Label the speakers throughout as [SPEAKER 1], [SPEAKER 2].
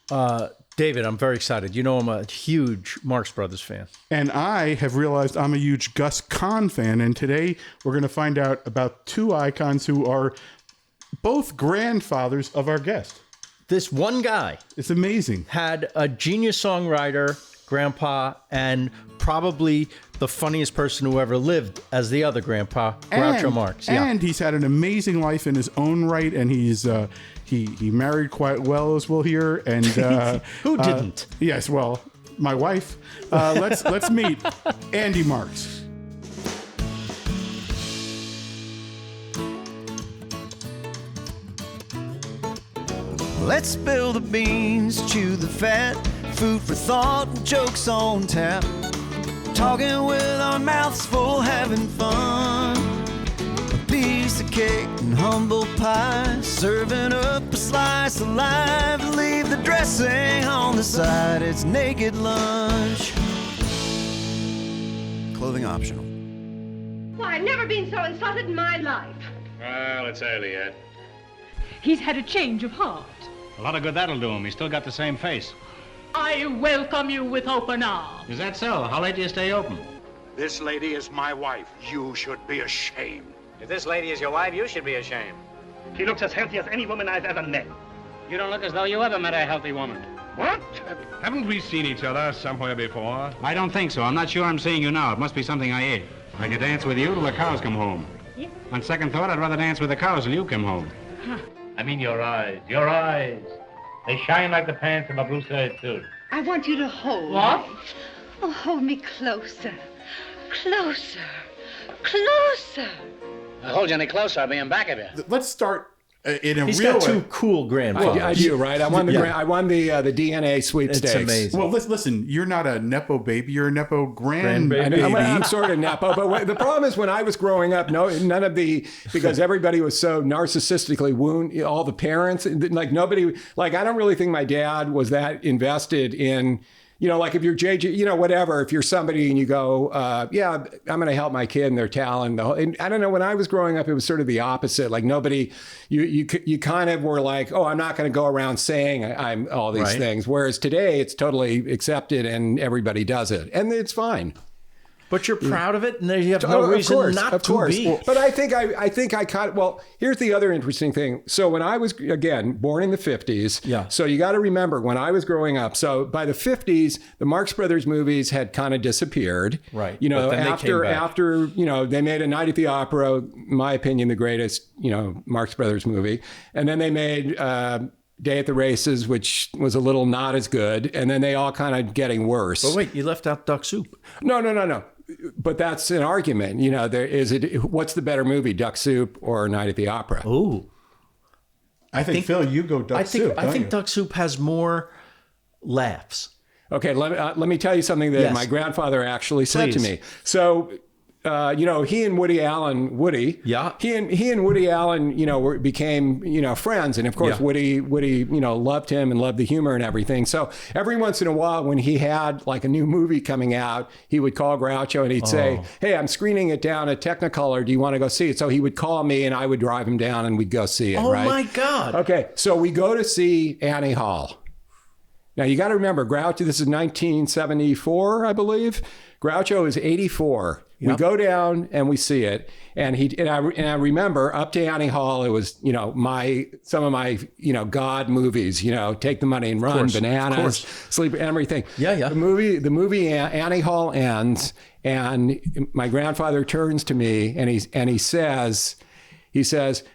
[SPEAKER 1] David, I'm very excited. You know I'm a huge Marx Brothers fan.
[SPEAKER 2] And I have realized I'm a huge Gus Kahn fan. And today we're going to find out about two icons who are both grandfathers of our guest.
[SPEAKER 1] This one guy
[SPEAKER 2] It's amazing.
[SPEAKER 1] had a genius songwriter, grandpa, and probably the funniest person who ever lived as the other grandpa, Groucho Marx. Yeah.
[SPEAKER 2] And he's had an amazing life in his own right. And he's he married quite well, as we'll hear. And
[SPEAKER 1] Who didn't?
[SPEAKER 2] Yes, well, my wife. Let's meet Andy Marx.
[SPEAKER 3] Let's spill the beans, chew the fat, food for thought, and jokes on tap. Talking with our mouths full, having fun. A piece of cake and humble pie, serving up a slice of life. Leave the dressing on the side, it's naked lunch. Clothing optional.
[SPEAKER 4] Why, I've never been so insulted in my life.
[SPEAKER 5] Well, it's early yet.
[SPEAKER 4] He's had a change of heart.
[SPEAKER 5] A lot of good that'll do him. He's still got the same face.
[SPEAKER 4] I welcome you with open arms.
[SPEAKER 5] Is that so? How late do you stay open?
[SPEAKER 6] This lady is my wife. You should be ashamed.
[SPEAKER 7] If this lady is your wife, you should be ashamed.
[SPEAKER 6] She looks as healthy as any woman I've ever met.
[SPEAKER 7] You don't look as though you ever met a healthy woman.
[SPEAKER 6] What?
[SPEAKER 8] Haven't we seen each other somewhere before?
[SPEAKER 5] I don't think so. I'm not sure I'm seeing you now. It must be something I ate. I could dance with you till the cows come home.
[SPEAKER 4] Yeah.
[SPEAKER 5] On second thought, I'd rather dance with the cows till you come home.
[SPEAKER 7] I mean your eyes. Your eyes. They shine like the pants of a blue serge suit.
[SPEAKER 4] I want you to hold
[SPEAKER 7] What?
[SPEAKER 4] me. Oh, hold me closer. Closer. Closer.
[SPEAKER 7] I'll hold you any closer, I'll be in back of you.
[SPEAKER 2] Let's start in a
[SPEAKER 1] He's
[SPEAKER 2] real
[SPEAKER 1] got two
[SPEAKER 2] way.
[SPEAKER 1] cool grandfathers.
[SPEAKER 9] I do, right? I won the
[SPEAKER 1] Yeah.
[SPEAKER 9] I won the DNA sweepstakes.
[SPEAKER 1] It's amazing.
[SPEAKER 2] Well, listen, you're not a Nepo baby. You're a Nepo grandbaby.
[SPEAKER 1] Grandbaby.
[SPEAKER 9] I'm sort of Nepo, but the problem is when I was growing up, none of because everybody was so narcissistically wounded, all the parents, like nobody, like I don't really think my dad was that invested in, like if you're JJ, whatever, if you're somebody and you go, yeah, I'm going to help my kid and their talent. And I don't know, when I was growing up, it was sort of the opposite. Like nobody, you kind of were like, oh, I'm not going to go around saying I'm all these things. Whereas today it's totally accepted and everybody does it. And it's fine.
[SPEAKER 1] But you're proud of it, and you have no reason not to be.
[SPEAKER 9] But I think I caught. Well, here's the other interesting thing. So when I was again born in the 50s,
[SPEAKER 1] Yeah.
[SPEAKER 9] So you got to remember when I was growing up. So by the 50s, the Marx Brothers movies had kind of disappeared.
[SPEAKER 1] Right.
[SPEAKER 9] But
[SPEAKER 1] then they came back.
[SPEAKER 9] after they made A Night at the Opera, in my opinion, the greatest Marx Brothers movie, and then they made. Day at the Races, which was a little not as good, and then they all kind of getting worse.
[SPEAKER 1] But wait, you left out Duck Soup.
[SPEAKER 9] No. But that's an argument. What's the better movie, Duck Soup or Night at the Opera?
[SPEAKER 1] Ooh.
[SPEAKER 2] I think Phil, you go Duck Soup.
[SPEAKER 1] I think Duck Soup has more laughs.
[SPEAKER 9] Okay, let me tell you something that my grandfather actually said to me. So, he and Woody Allen,
[SPEAKER 1] Yeah.
[SPEAKER 9] he and Woody Allen, became, friends. And of course, Woody, loved him and loved the humor and everything. So every once in a while, when he had like a new movie coming out, he would call Groucho and he'd say, hey, I'm screening it down at Technicolor. Do you want to go see it? So he would call me and I would drive him down and we'd go see it.
[SPEAKER 1] Oh
[SPEAKER 9] right?
[SPEAKER 1] my God.
[SPEAKER 9] Okay. So we go to see Annie Hall. Now you got to remember, Groucho, this is 1974, I believe. Groucho is 84. We go down and we see it, and I remember up to Annie Hall, it was some of my God movies, Take the Money and Run, Bananas, Sleep, everything.
[SPEAKER 1] Yeah.
[SPEAKER 9] The movie Annie Hall ends, and my grandfather turns to me and he says,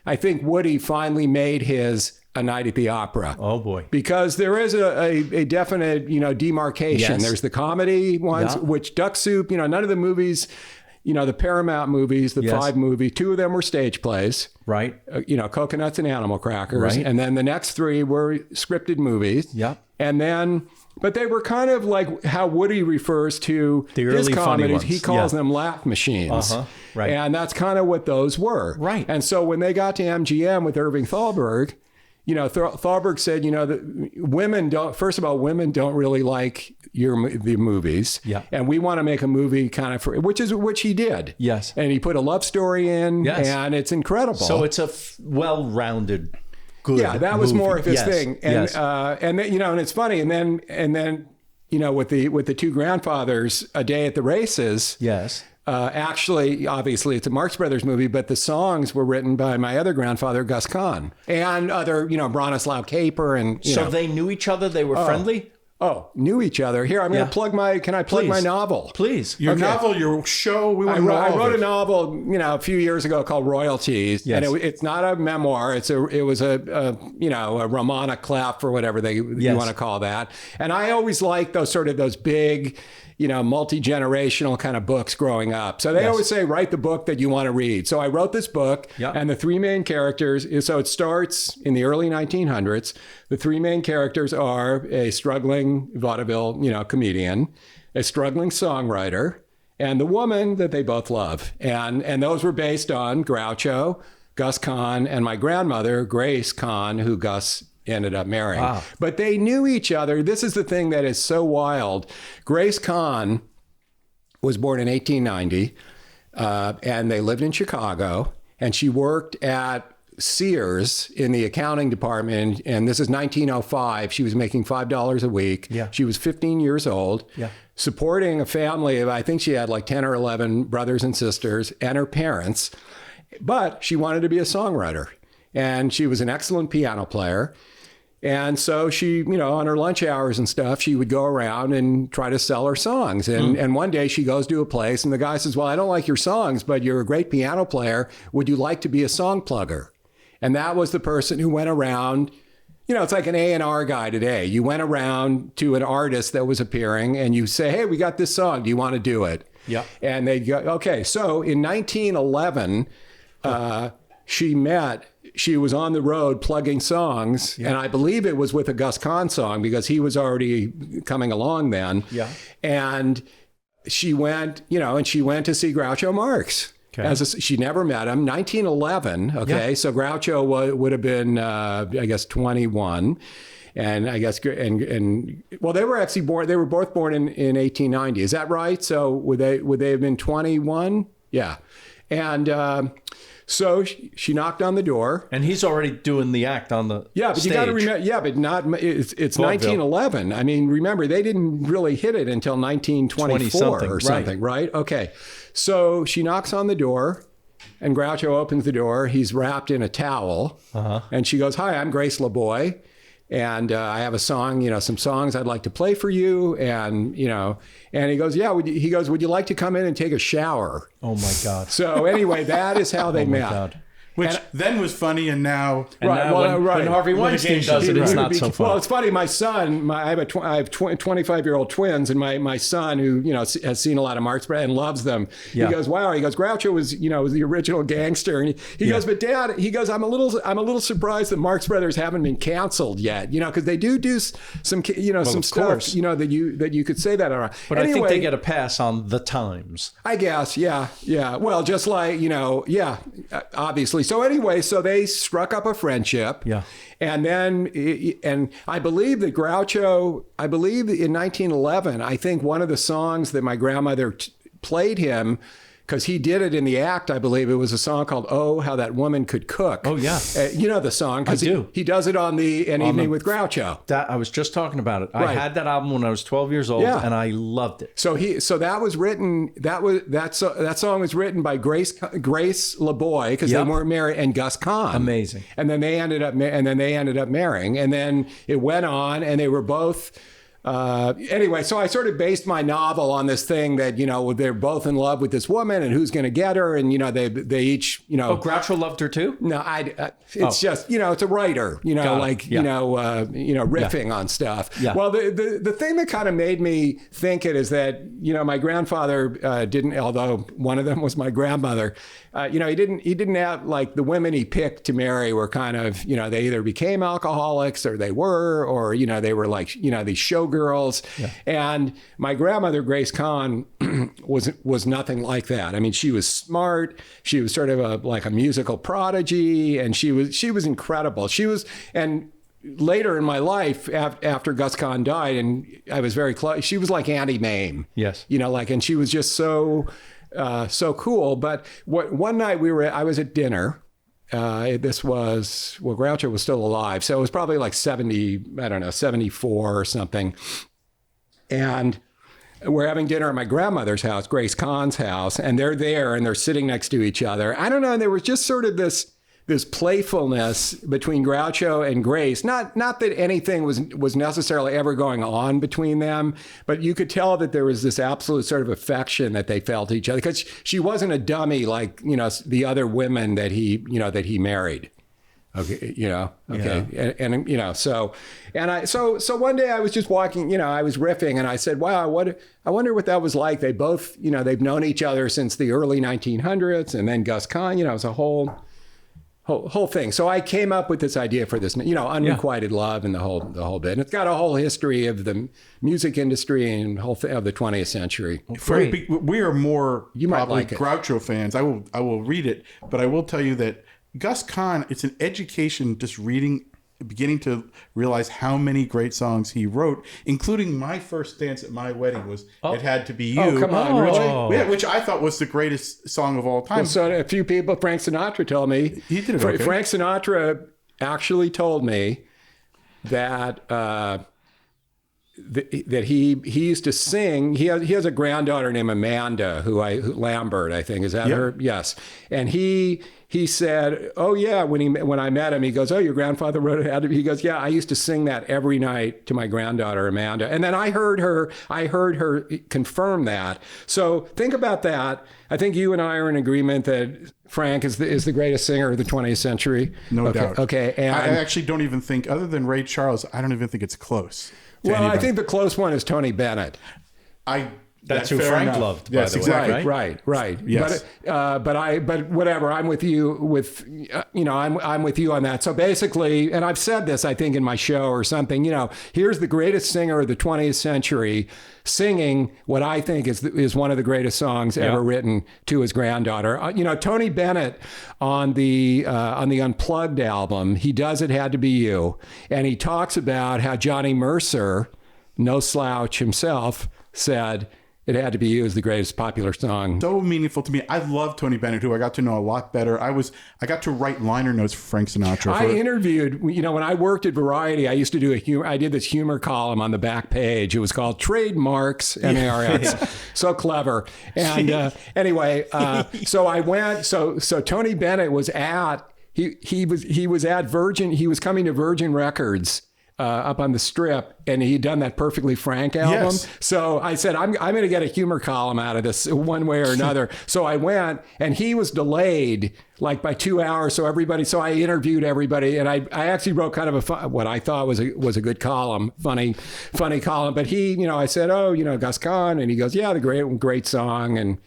[SPEAKER 9] I think Woody finally made his A Night at the Opera.
[SPEAKER 1] Oh boy.
[SPEAKER 9] Because there is a definite, demarcation.
[SPEAKER 1] Yes.
[SPEAKER 9] There's the comedy ones, which Duck Soup, none of the movies, the Paramount movies, the 5 movies, 2 of them were stage plays.
[SPEAKER 1] Right.
[SPEAKER 9] Coconuts and Animal Crackers.
[SPEAKER 1] Right.
[SPEAKER 9] And then the next 3 were scripted movies.
[SPEAKER 1] Yeah.
[SPEAKER 9] And then, but they were kind of like how Woody refers to
[SPEAKER 1] The
[SPEAKER 9] his
[SPEAKER 1] early funny
[SPEAKER 9] comedies.
[SPEAKER 1] ones.
[SPEAKER 9] He calls them laugh machines.
[SPEAKER 1] Right.
[SPEAKER 9] And that's kind of what those were.
[SPEAKER 1] Right.
[SPEAKER 9] And so when they got to MGM with Irving Thalberg, Thalberg said, that women don't really like the movies.
[SPEAKER 1] Yeah.
[SPEAKER 9] And we want to make a movie kind of which he did.
[SPEAKER 1] Yes.
[SPEAKER 9] And he put a love story in,
[SPEAKER 1] Yes.
[SPEAKER 9] and it's incredible.
[SPEAKER 1] So it's a well-rounded good.
[SPEAKER 9] Yeah, that was more of his
[SPEAKER 1] Yes,
[SPEAKER 9] thing. And
[SPEAKER 1] yes.
[SPEAKER 9] and then, and it's funny. And then with the two grandfathers, A Day at the Races.
[SPEAKER 1] Yes.
[SPEAKER 9] Actually, obviously, it's a Marx Brothers movie, but the songs were written by my other grandfather, Gus Kahn, and other, Bronislaw Kaper, and
[SPEAKER 1] So they knew each other. They were friendly.
[SPEAKER 9] Oh, knew each other. Here, I'm going to plug can I plug my novel?
[SPEAKER 1] Please.
[SPEAKER 2] Your novel, your show, we want to know
[SPEAKER 9] I
[SPEAKER 2] all
[SPEAKER 9] wrote
[SPEAKER 2] of
[SPEAKER 9] a
[SPEAKER 2] it.
[SPEAKER 9] novel, a few years ago called Royalties,
[SPEAKER 1] Yes.
[SPEAKER 9] and it's not a memoir. It was a Romana clef or whatever you want to call that. And I always liked those big, multi-generational kind of books growing up. So they always say, write the book that you want to read. So I wrote this book, and the three main characters, so it starts in the early 1900s. The three main characters are a struggling vaudeville, comedian, a struggling songwriter, and the woman that they both love. And those were based on Groucho, Gus Kahn, and my grandmother, Grace Kahn, who Gus ended up marrying.
[SPEAKER 1] Wow.
[SPEAKER 9] But they knew each other. This is the thing that is so wild. Grace Kahn was born in 1890, and they lived in Chicago, and she worked at Sears in the accounting department, and this is 1905. She was making $5 a week.
[SPEAKER 1] Yeah.
[SPEAKER 9] She was 15 years old, supporting a family of, I think she had like 10 or 11 brothers and sisters and her parents, but she wanted to be a songwriter, and she was an excellent piano player. And so she, on her lunch hours and stuff, she would go around and try to sell her songs. And one day she goes to a place and the guy says, well, I don't like your songs, but you're a great piano player. Would you like to be a song plugger? And that was the person who went around, it's like an A&R guy today. You went around to an artist that was appearing and you say, hey, we got this song. Do you want to do it?
[SPEAKER 1] Yeah.
[SPEAKER 9] And they go, okay. So in 1911, she was on the road plugging songs, and I believe it was with a Gus Kahn song because he was already coming along then. Yeah. And she went, and she went to see Groucho Marx. Okay. She never met him. 1911. Okay. Yeah. So Groucho would have been, I guess, 21. And I guess, well, they were actually born, they were both born in 1890. Is that right? So would they have been 21? Yeah. And, so she knocked on the door,
[SPEAKER 1] and he's already doing the act on the
[SPEAKER 9] but
[SPEAKER 1] stage.
[SPEAKER 9] You got to remember, but not it's 1911. I mean, remember they didn't really hit it until 1924 or something, right? Okay, so she knocks on the door, and Groucho opens the door. He's wrapped in a towel, and she goes, "Hi, I'm Grace LeBoy, and I have a song, some songs I'd like to play for you." And and he goes, "Yeah." Would you like to come in and take a shower?
[SPEAKER 1] Oh my God!
[SPEAKER 9] So anyway, that is how they met.
[SPEAKER 1] God.
[SPEAKER 2] Which then was funny, and now...
[SPEAKER 1] When Harvey Weinstein does it, it's not so fun.
[SPEAKER 9] Well, it's funny. My son, I have 25-year-old twins, and my son, who has seen a lot of Marx and loves them, he goes, "Wow!" He goes, "Groucho was was the original gangster," and he goes, "But Dad," he goes, I'm a little surprised that Marx Brothers haven't been canceled yet, because they do some some stuff, that you could say that around.
[SPEAKER 1] But anyway, I think they get a pass on the times.
[SPEAKER 9] I guess, yeah. Well, just like obviously. So anyway, so they struck up a friendship. Yeah. And then, and I believe that Groucho, in 1911, I think one of the songs that my grandmother played him, because he did it in the act, I believe it was a song called "Oh, How That Woman Could Cook." Oh yeah, you know the song because he does it on An Evening with Groucho.
[SPEAKER 1] That I was just talking about it. Right. I had that album when I was 12 years old, and I loved it.
[SPEAKER 9] So that was written. That song was written by Grace LeBoy because they weren't married, and Gus Kahn.
[SPEAKER 1] Amazing.
[SPEAKER 9] And then they ended up marrying, and then it went on, and they were both. Anyway, so I sort of based my novel on this thing that, they're both in love with this woman and who's going to get her. And, they each,
[SPEAKER 1] Oh, Groucho loved her too?
[SPEAKER 9] No, it's just, it's a writer, riffing on stuff. Yeah. Well, the thing that kind of made me think it is that, my grandfather didn't, although one of them was my grandmother, he didn't have, like, the women he picked to marry were kind of, they either became alcoholics or they were, or, they were like, these showgirls. Yeah. And my grandmother, Grace Kahn, was nothing like that. I mean, she was smart. She was sort of a musical prodigy, and she was incredible. And later in my life, after Gus Kahn died, and I was very close, she was like Auntie Mame. Yes. And she was just so cool. But one night I was at dinner, This was, well, Groucho was still alive. So it was probably like 74 or something. And we're having dinner at my grandmother's house, Grace Kahn's house, and they're there and they're sitting next to each other. I don't know. And there was just sort of this playfulness between Groucho and Grace. Not that anything was necessarily ever going on between them, but you could tell that there was this absolute sort of affection that they felt each other, because she wasn't a dummy like, the other women that he married. Okay, okay. Yeah. And so one day I was just walking, I was riffing and I said, wow, I wonder what that was like. They both, they've known each other since the early 1900s, and then Gus Kahn, it was a whole thing. So I came up with this idea for this, unrequited love and the whole bit. And it's got a whole history of the music industry and whole thing of the 20th century.
[SPEAKER 2] We are more
[SPEAKER 9] you might
[SPEAKER 2] probably
[SPEAKER 9] like
[SPEAKER 2] Groucho fans. I will read it, but I will tell you that Gus Kahn, it's an education just beginning to realize how many great songs he wrote, including My First Dance at My Wedding was It Had to Be You.
[SPEAKER 9] Oh, come on, really?
[SPEAKER 2] Which I thought was the greatest song of all time.
[SPEAKER 9] Well, so a few people, Frank Sinatra told me.
[SPEAKER 2] He did it okay.
[SPEAKER 9] Frank Sinatra actually told me that that he used to sing. He has a granddaughter named Amanda, who Lambert, I think. Is that her? Yes. And he said, oh yeah, when I met him, he goes, oh, your grandfather wrote it. He goes, yeah, I used to sing that every night to my granddaughter Amanda. And then I heard her confirm that. So think about that. I think you and I are in agreement that Frank is the greatest singer of the 20th century.
[SPEAKER 2] No doubt.
[SPEAKER 9] Okay. And
[SPEAKER 2] I actually don't even think, other than Ray Charles, I don't even think it's close.
[SPEAKER 9] Well, anybody. I think the close one is Tony Bennett.
[SPEAKER 1] That's who Frank loved, by the way.
[SPEAKER 9] Right.
[SPEAKER 2] Yes.
[SPEAKER 9] But whatever. I'm with you I'm with you on that. So basically, and I've said this, I think, in my show or something, here's the greatest singer of the 20th century singing what I think is one of the greatest songs ever written to his granddaughter. Tony Bennett on the Unplugged album, he does It Had to Be You. And he talks about how Johnny Mercer, no slouch himself, said It Had to Be You is the greatest popular song.
[SPEAKER 2] So meaningful to me. I love Tony Bennett, who I got to know a lot better. I got to write liner notes for Frank Sinatra.
[SPEAKER 9] I interviewed, when I worked at Variety, I used to do I did this humor column on the back page. It was called Trademarks, MARX. So clever. And anyway, so I went, so Tony Bennett was he was at Virgin, he was coming to Virgin Records up on the Strip, and he'd done that Perfectly Frank album.
[SPEAKER 2] Yes.
[SPEAKER 9] So I said, I'm going to get a humor column out of this one way or another. So I went, and he was delayed like by 2 hours. So I interviewed everybody, and I actually wrote kind of what I thought was a good column, funny column. But he, I said, oh, Gus Kahn, and he goes, yeah, the great song, and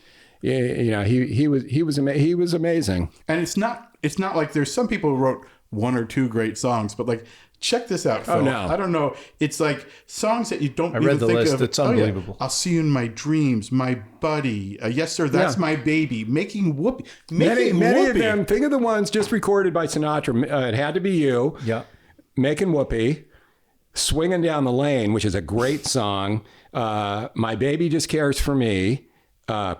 [SPEAKER 9] he was amazing.
[SPEAKER 2] And it's not like there's some people who wrote one or two great songs, but like, check this out, Phil.
[SPEAKER 9] Oh, no.
[SPEAKER 2] I don't know. It's like songs that you don't even
[SPEAKER 1] read the
[SPEAKER 2] think
[SPEAKER 1] list.
[SPEAKER 2] of.
[SPEAKER 1] It's unbelievable.
[SPEAKER 2] I'll See You in My Dreams, My Buddy, Yes Sir, That's My Baby, Making Whoopee.
[SPEAKER 9] Many of them, think of the ones just recorded by Sinatra. It Had to Be You.
[SPEAKER 1] Yeah.
[SPEAKER 9] Making Whoopee. Swinging Down the Lane, which is a great song. My Baby Just Cares for Me.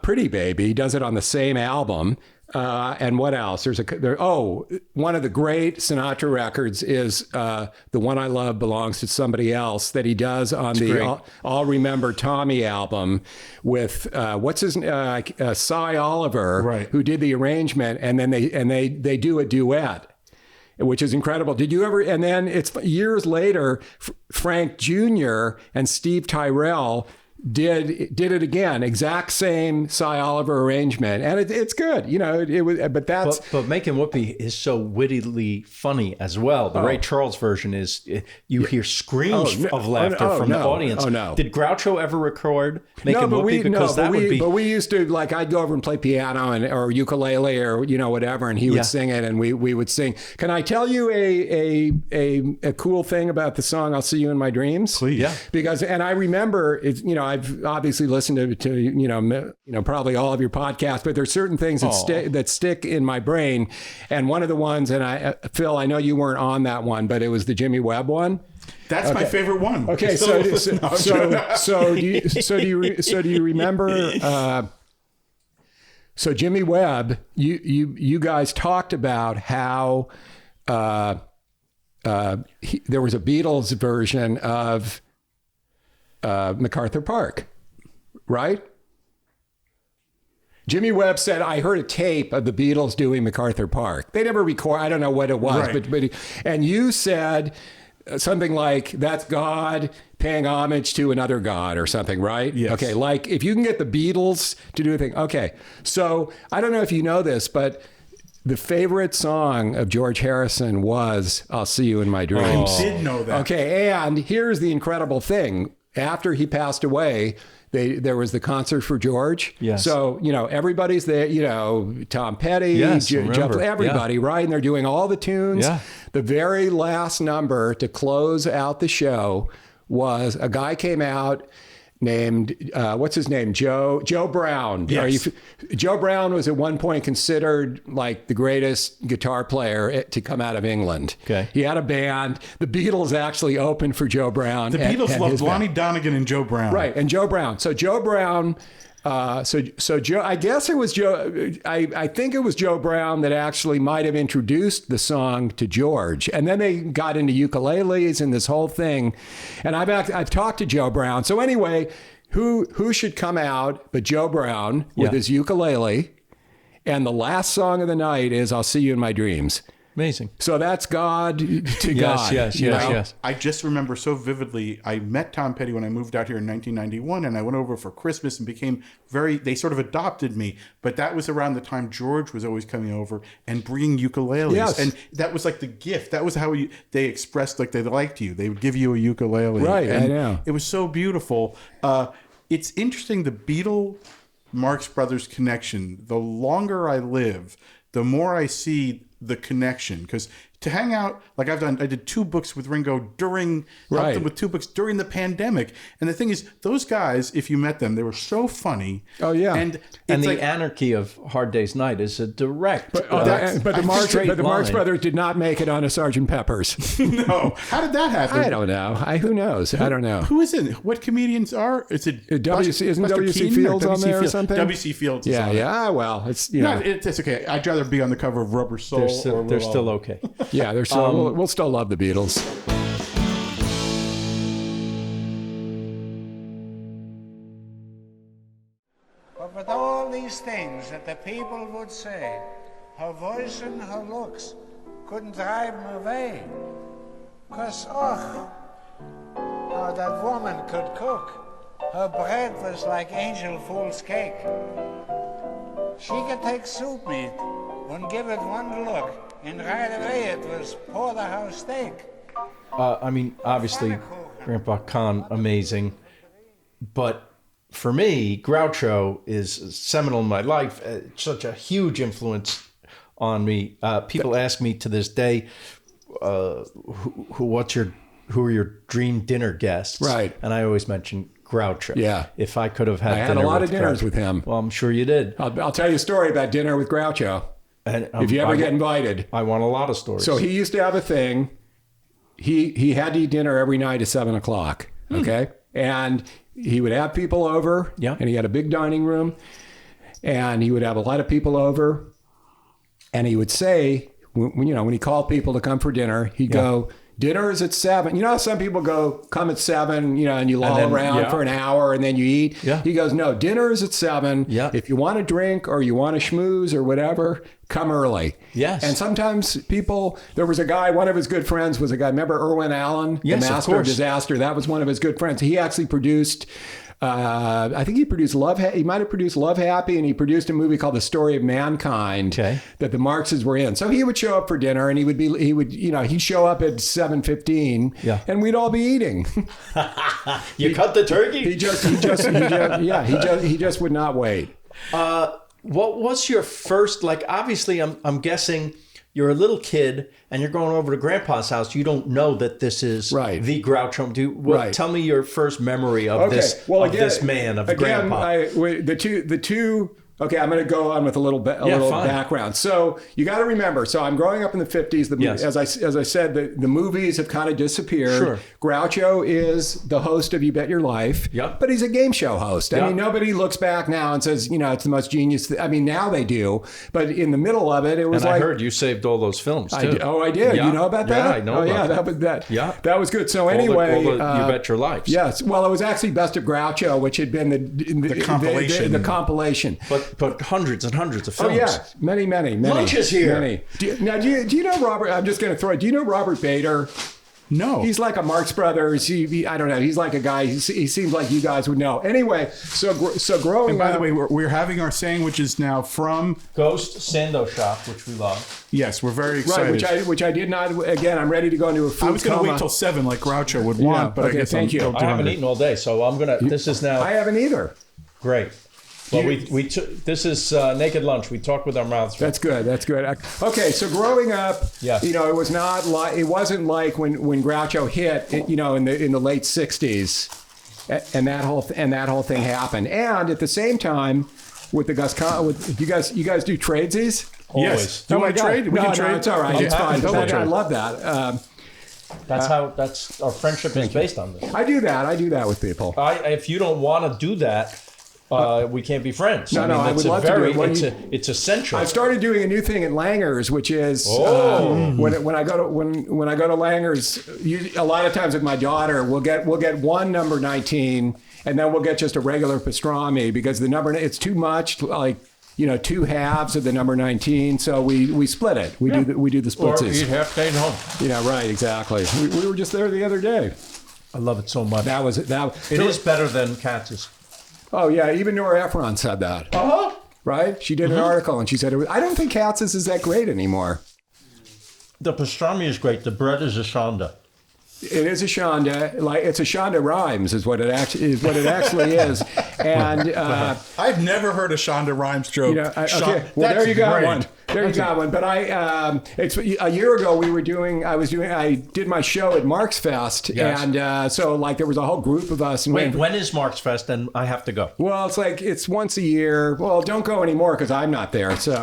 [SPEAKER 9] Pretty Baby, does it on the same album. And what else? One of the great Sinatra records is The One I Love Belongs to Somebody Else, that he does on I'll Remember Tommy album with what's his Cy Oliver,
[SPEAKER 2] right,
[SPEAKER 9] who did the arrangement, and then they do a duet, which is incredible. Did you ever? And then it's years later, Frank Jr. and Steve Tyrell did it again, exact same Cy Oliver arrangement, and it's good, it was, but
[SPEAKER 1] Making Whoopee is so wittily funny as well. The Ray Charles version is you hear screams of laughter from the audience.
[SPEAKER 9] Oh no!
[SPEAKER 1] Did Groucho ever record Making Whoopee?
[SPEAKER 9] But we used to, like, I'd go over and play piano or ukulele or whatever, and he would sing it, and we would sing. Can I tell you a cool thing about the song "I'll See You in My Dreams"?
[SPEAKER 2] Please.
[SPEAKER 9] Yeah. Because I remember I've obviously listened to probably all of your podcasts, but there's certain things that stick in my brain. And one of the ones, and Phil, I know you weren't on that one, but it was the Jimmy Webb one.
[SPEAKER 2] That's my favorite one.
[SPEAKER 9] Okay, so do you remember So Jimmy Webb, you guys talked about how there was a Beatles version of MacArthur Park, right? Jimmy Webb said, I heard a tape of the Beatles doing MacArthur Park. They never record. I don't know what it was,
[SPEAKER 2] Right.
[SPEAKER 9] but and you said something like, that's God paying homage to another God or something, right?
[SPEAKER 2] Yes.
[SPEAKER 9] Okay, like if you can get the Beatles to do a thing. Okay, so I don't know if you know this, but the favorite song of George Harrison was I'll See You in My Dreams.
[SPEAKER 2] I did know that.
[SPEAKER 9] Okay, and here's the incredible thing. After he passed away, there was the concert for George.
[SPEAKER 1] Yes.
[SPEAKER 9] So, everybody's there, Tom Petty,
[SPEAKER 1] Yes,
[SPEAKER 9] Jeff,
[SPEAKER 1] remember.
[SPEAKER 9] everybody, right? And they're doing all the tunes.
[SPEAKER 1] Yeah.
[SPEAKER 9] The very last number to close out the show was a guy came out named, what's his name? Joe Brown.
[SPEAKER 2] Yes.
[SPEAKER 9] Joe Brown was at one point considered like the greatest guitar player to come out of England.
[SPEAKER 1] Okay.
[SPEAKER 9] He had a band. The Beatles actually opened for Joe Brown.
[SPEAKER 2] The Beatles loved Lonnie Donegan and Joe Brown.
[SPEAKER 9] Right, and Joe Brown. So Joe Brown, so Joe, I guess it was Joe, I think it was Joe Brown that actually might have introduced the song to George. And then they got into ukuleles and this whole thing. And I've talked to Joe Brown. So anyway, who should come out but Joe Brown with his ukulele? And the last song of the night is I'll See You in My Dreams.
[SPEAKER 1] Amazing.
[SPEAKER 9] So that's God to God.
[SPEAKER 1] Yes.
[SPEAKER 2] I just remember so vividly, I met Tom Petty when I moved out here in 1991, and I went over for Christmas and became they sort of adopted me. But that was around the time George was always coming over and bringing ukuleles.
[SPEAKER 9] Yes.
[SPEAKER 2] And that was like the gift. That was how they expressed like they liked you. They would give you a ukulele.
[SPEAKER 9] Right,
[SPEAKER 2] and
[SPEAKER 9] I know.
[SPEAKER 2] It was so beautiful. It's interesting, the Beatle-Marx Brothers connection. The longer I live, the more I see the connection, because to hang out like I did 2 books with Ringo helped them with 2 books during the pandemic. And the thing is, those guys, if you met them, they were so funny.
[SPEAKER 9] Oh yeah,
[SPEAKER 2] and
[SPEAKER 1] And
[SPEAKER 2] like,
[SPEAKER 1] the anarchy of Hard Day's Night is a direct.
[SPEAKER 9] but the Marx
[SPEAKER 1] line.
[SPEAKER 9] Brothers did not make it on a Sgt. Pepper's.
[SPEAKER 2] no, how did that happen?
[SPEAKER 9] I don't know. Who knows? I don't know.
[SPEAKER 2] Who is it? What comedians are? Is it
[SPEAKER 9] Isn't
[SPEAKER 2] Buster
[SPEAKER 9] W.C.
[SPEAKER 2] Keaton
[SPEAKER 9] Fields on there or
[SPEAKER 2] Fields?
[SPEAKER 9] something?
[SPEAKER 2] W.C. Fields. Is on it.
[SPEAKER 9] Yeah. Well, it's
[SPEAKER 2] It's okay. I'd rather be on the cover of Rubber Soul.
[SPEAKER 1] They're still okay.
[SPEAKER 9] yeah. They're still. We'll still love the Beatles.
[SPEAKER 10] But with all these things that the people would say, her voice and her looks couldn't drive them away. 'Cause, how that woman could cook. Her bread was like angel fool's cake. She could take soup meat and give it one look, and right away it was porterhouse steak.
[SPEAKER 1] I mean, obviously, Grandpa Kahn, amazing. But for me, Groucho is seminal in my life. Such a huge influence on me. People ask me to this day, who are your dream dinner guests?
[SPEAKER 9] Right.
[SPEAKER 1] And I always mention Groucho.
[SPEAKER 9] Yeah.
[SPEAKER 1] If I could have had
[SPEAKER 9] I had
[SPEAKER 1] dinner
[SPEAKER 9] a lot
[SPEAKER 1] with
[SPEAKER 9] of dinners
[SPEAKER 1] Groucho.
[SPEAKER 9] with him.
[SPEAKER 1] Well, I'm sure you did.
[SPEAKER 9] I'll tell you a story about dinner with Groucho.
[SPEAKER 1] And
[SPEAKER 9] If you ever get invited.
[SPEAKER 1] I want a lot of stories.
[SPEAKER 9] So he used to have a thing. He had to eat dinner every night at 7:00. Okay. And he would have people over.
[SPEAKER 1] Yeah.
[SPEAKER 9] And he had a big dining room. And he would have a lot of people over. And he would say, when he called people to come for dinner, he'd go, dinner is at 7. You know how some people come at 7, and you loll around for an hour and then you eat?
[SPEAKER 1] Yeah.
[SPEAKER 9] He goes, no, dinner is at 7.
[SPEAKER 1] Yeah.
[SPEAKER 9] If you want to drink or you want to schmooze or whatever, come early.
[SPEAKER 1] Yes.
[SPEAKER 9] And sometimes there was a guy, one of his good friends was a guy, remember Irwin Allen?
[SPEAKER 1] Yes,
[SPEAKER 9] the
[SPEAKER 1] of
[SPEAKER 9] Master of
[SPEAKER 1] course.
[SPEAKER 9] Disaster. That was one of his good friends. He actually produced, I think he produced he might have produced Love Happy, and he produced a movie called The Story of Mankind that the Marxes were in. So he would show up for dinner, and he'd show up at 7:15, and we'd all be eating.
[SPEAKER 1] You cut the turkey?
[SPEAKER 9] He just would not wait.
[SPEAKER 1] What was your first, obviously I'm guessing you're a little kid and you're going over to Grandpa's house. You don't know that this is the Groucho. Tell me your first memory of this man, of Grandpa.
[SPEAKER 9] The two Okay, I'm going to go on with a little
[SPEAKER 1] fine.
[SPEAKER 9] background. So you got to remember. So I'm growing up in the 50s.
[SPEAKER 1] Yes.
[SPEAKER 9] As I said, the movies have kind of disappeared.
[SPEAKER 1] Sure.
[SPEAKER 9] Groucho is the host of You Bet Your Life.
[SPEAKER 1] Yep.
[SPEAKER 9] But he's a game show host. I
[SPEAKER 1] Yep.
[SPEAKER 9] mean, nobody looks back now and says, it's the most genius. I mean, now they do. But in the middle of it, it was
[SPEAKER 1] And
[SPEAKER 9] like.
[SPEAKER 1] I heard you saved all those films too.
[SPEAKER 9] I did.
[SPEAKER 1] Yeah.
[SPEAKER 9] You know about that?
[SPEAKER 1] Yeah, I know. about
[SPEAKER 9] that.
[SPEAKER 1] Yeah.
[SPEAKER 9] That was good. So anyway,
[SPEAKER 1] all the You Bet Your Lives.
[SPEAKER 9] Yes. Well, it was actually Best of Groucho, which had been the
[SPEAKER 2] compilation.
[SPEAKER 9] The compilation.
[SPEAKER 1] But hundreds and hundreds of
[SPEAKER 9] Oh
[SPEAKER 1] films.
[SPEAKER 9] yeah, many.
[SPEAKER 1] Lunch is here.
[SPEAKER 9] Many. Do you know Robert? I'm just going to throw it. Do you know Robert Bader?
[SPEAKER 2] No.
[SPEAKER 9] He's like a Marx Brothers. I don't know. He's like a guy. He seems like you guys would know. Anyway, so growing
[SPEAKER 2] And by
[SPEAKER 9] up.
[SPEAKER 2] the way, we're having our sandwiches now from
[SPEAKER 1] Ghost Sando Shop, which we love.
[SPEAKER 2] Yes, we're very excited.
[SPEAKER 9] Right, which I did not. Again, I'm ready to go into a food
[SPEAKER 2] I was going to
[SPEAKER 9] coma.
[SPEAKER 2] wait till 7 like Groucho would want, but
[SPEAKER 9] okay,
[SPEAKER 2] I guess
[SPEAKER 9] thank you.
[SPEAKER 1] I haven't eaten all day, so I'm gonna. This is now
[SPEAKER 9] I haven't either.
[SPEAKER 1] great. Well, this is naked lunch. We talk with our mouths full.
[SPEAKER 9] That's good. Okay, so growing up,
[SPEAKER 1] Yes.
[SPEAKER 9] it was not like it wasn't like when Groucho hit, in the late '60s, and that whole thing happened. And at the same time, with the Gus Kahn, with you guys do tradesies.
[SPEAKER 1] Always.
[SPEAKER 2] Yes. Do you
[SPEAKER 9] Oh my
[SPEAKER 2] want to
[SPEAKER 9] God.
[SPEAKER 2] trade? We
[SPEAKER 9] No,
[SPEAKER 2] can trade.
[SPEAKER 9] it's all right.
[SPEAKER 1] I'm
[SPEAKER 9] It's
[SPEAKER 1] happy
[SPEAKER 9] fine.
[SPEAKER 1] to
[SPEAKER 9] I
[SPEAKER 1] trade.
[SPEAKER 9] love that.
[SPEAKER 1] That's our friendship is based on this.
[SPEAKER 9] I do that with people.
[SPEAKER 1] If you don't want to do that, we can't be friends.
[SPEAKER 9] No, I would
[SPEAKER 1] it's
[SPEAKER 9] love to do it.
[SPEAKER 1] It's essential.
[SPEAKER 9] I started doing a new thing at Langer's, which is when I go to Langer's, a lot of times with my daughter, we'll get one number 19, and then we'll get just a regular pastrami because the number it's too much. Like 2 halves of the number 19, so we split it. We do the
[SPEAKER 1] or
[SPEAKER 9] splitsies.
[SPEAKER 1] eat half day at home.
[SPEAKER 9] Yeah, right, exactly. We were just there the other day.
[SPEAKER 1] I love it so much.
[SPEAKER 9] It
[SPEAKER 1] is better than Katz's.
[SPEAKER 9] Oh yeah, even Nora Ephron said that. Right? She did an article and she said, I don't think Katz's is that great anymore.
[SPEAKER 1] The pastrami is great. The bread is a shonda.
[SPEAKER 9] It is a shonda, it's a shonda rhymes is what it actually is, and
[SPEAKER 2] I've never heard a Shonda Rhimes joke.
[SPEAKER 9] okay, well there you got one. There you got one. But it's a year ago I did my show at Marx Fest,
[SPEAKER 1] yes.
[SPEAKER 9] and so there was a whole group of us.
[SPEAKER 1] Wait, when is Marx Fest? And I have to go.
[SPEAKER 9] Well, it's once a year. Well, don't go anymore because I'm not there. So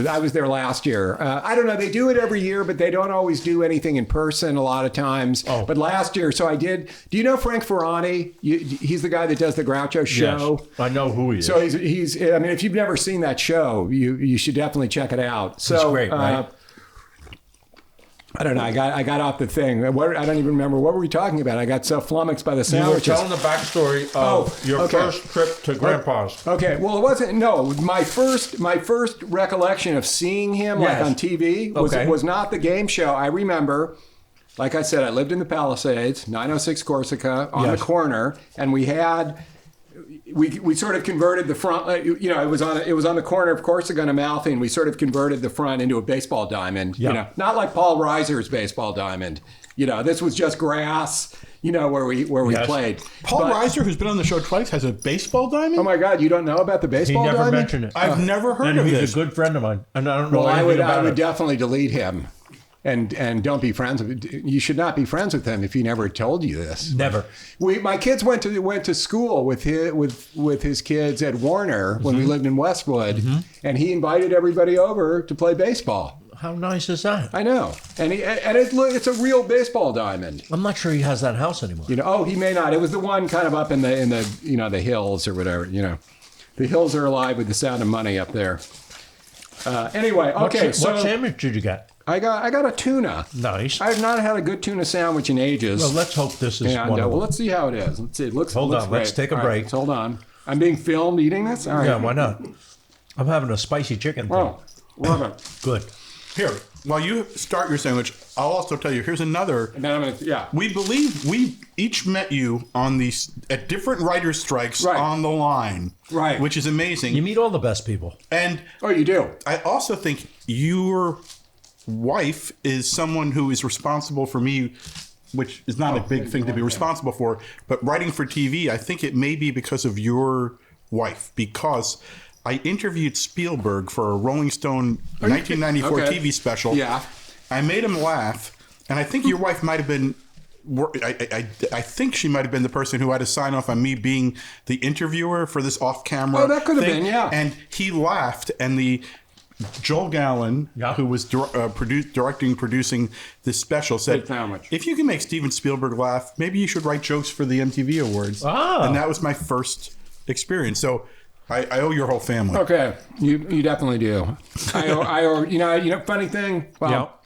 [SPEAKER 9] I was there last year. I don't know. They do it every year, but they don't always do anything in person a lot of times.
[SPEAKER 1] Oh.
[SPEAKER 9] But last year, so I did. Do you know Frank Ferrani? He's the guy that does the Groucho show.
[SPEAKER 1] Yes, I know who he is.
[SPEAKER 9] So he's. I mean, if you've never seen that show, you should definitely check it out. So
[SPEAKER 1] it's great, right?
[SPEAKER 9] I don't know. I got off the thing. I don't even remember what were we talking about. I got so flummoxed by the sandwiches.
[SPEAKER 1] You were telling the backstory of your first trip to Grandpa's.
[SPEAKER 9] Okay. Well, it wasn't. No, my first recollection of seeing him on TV was not the game show. I remember. Like I said, I lived in the Palisades, 906 Corsica, on the corner, and we sort of converted the front. It was on the corner of Corsica and Amalfi, and we sort of converted the front into a baseball diamond.
[SPEAKER 1] Yeah.
[SPEAKER 9] Not like Paul Reiser's baseball diamond. This was just grass. Where we played.
[SPEAKER 2] Paul Reiser, who's been on the show twice, has a baseball diamond.
[SPEAKER 9] Oh my God, you don't know about the baseball diamond?
[SPEAKER 1] He never mentioned it.
[SPEAKER 2] I've never heard of this.
[SPEAKER 1] He's a good friend of mine, and I don't know
[SPEAKER 9] Well,
[SPEAKER 1] anything about
[SPEAKER 9] I would
[SPEAKER 1] it.
[SPEAKER 9] definitely delete him. And don't be friends with. You should not be friends with him if he never told you this.
[SPEAKER 1] Never.
[SPEAKER 9] My kids went to school with his kids at Warner when we lived in Westwood, and he invited everybody over to play baseball.
[SPEAKER 1] How nice is that?
[SPEAKER 9] I know, and it's a real baseball diamond.
[SPEAKER 1] I'm not sure he has that house anymore.
[SPEAKER 9] He may not. It was the one kind of up in the the hills or whatever. The hills are alive with the sound of money up there. Anyway, okay.
[SPEAKER 1] What sandwich did you get?
[SPEAKER 9] I got a tuna.
[SPEAKER 1] Nice.
[SPEAKER 9] I've not had a good tuna sandwich in ages.
[SPEAKER 1] Well, let's hope this is one of them.
[SPEAKER 9] Let's see how it is. Let's see. It looks.
[SPEAKER 1] Hold
[SPEAKER 9] looks
[SPEAKER 1] on.
[SPEAKER 9] great.
[SPEAKER 1] Let's take a
[SPEAKER 9] All
[SPEAKER 1] break.
[SPEAKER 9] Right, hold on. I'm being filmed eating this. All right.
[SPEAKER 1] Yeah, why not? I'm having a spicy chicken thing.
[SPEAKER 9] Oh, love it.
[SPEAKER 1] Good.
[SPEAKER 2] Here, while you start your sandwich, I'll also tell you. Here's another.
[SPEAKER 9] And then I'm gonna. Yeah.
[SPEAKER 2] We believe we each met you on these at different writers' strikes on the line.
[SPEAKER 9] Right.
[SPEAKER 2] Which is amazing.
[SPEAKER 1] You meet all the best people.
[SPEAKER 2] And
[SPEAKER 9] you do.
[SPEAKER 2] I also think your wife is someone who is responsible for me, which is not a big thing to be responsible for, but writing for TV, I think it may be because of your wife, because I interviewed Spielberg for a Rolling Stone 1994 TV special.
[SPEAKER 9] Yeah.
[SPEAKER 2] I made him laugh, and I think your wife might have been I think she might have been the person who had to sign off on me being the interviewer for this off-camera.
[SPEAKER 9] Oh, that could have
[SPEAKER 2] thing.
[SPEAKER 9] been, yeah.
[SPEAKER 2] And he laughed, and the Joel Gallen, who was producing this special, said, "If you can make Steven Spielberg laugh, maybe you should write jokes for the MTV Awards." And that was my first experience. So I owe your whole family.
[SPEAKER 9] Okay, you definitely do. I owe you know. Funny thing. Well,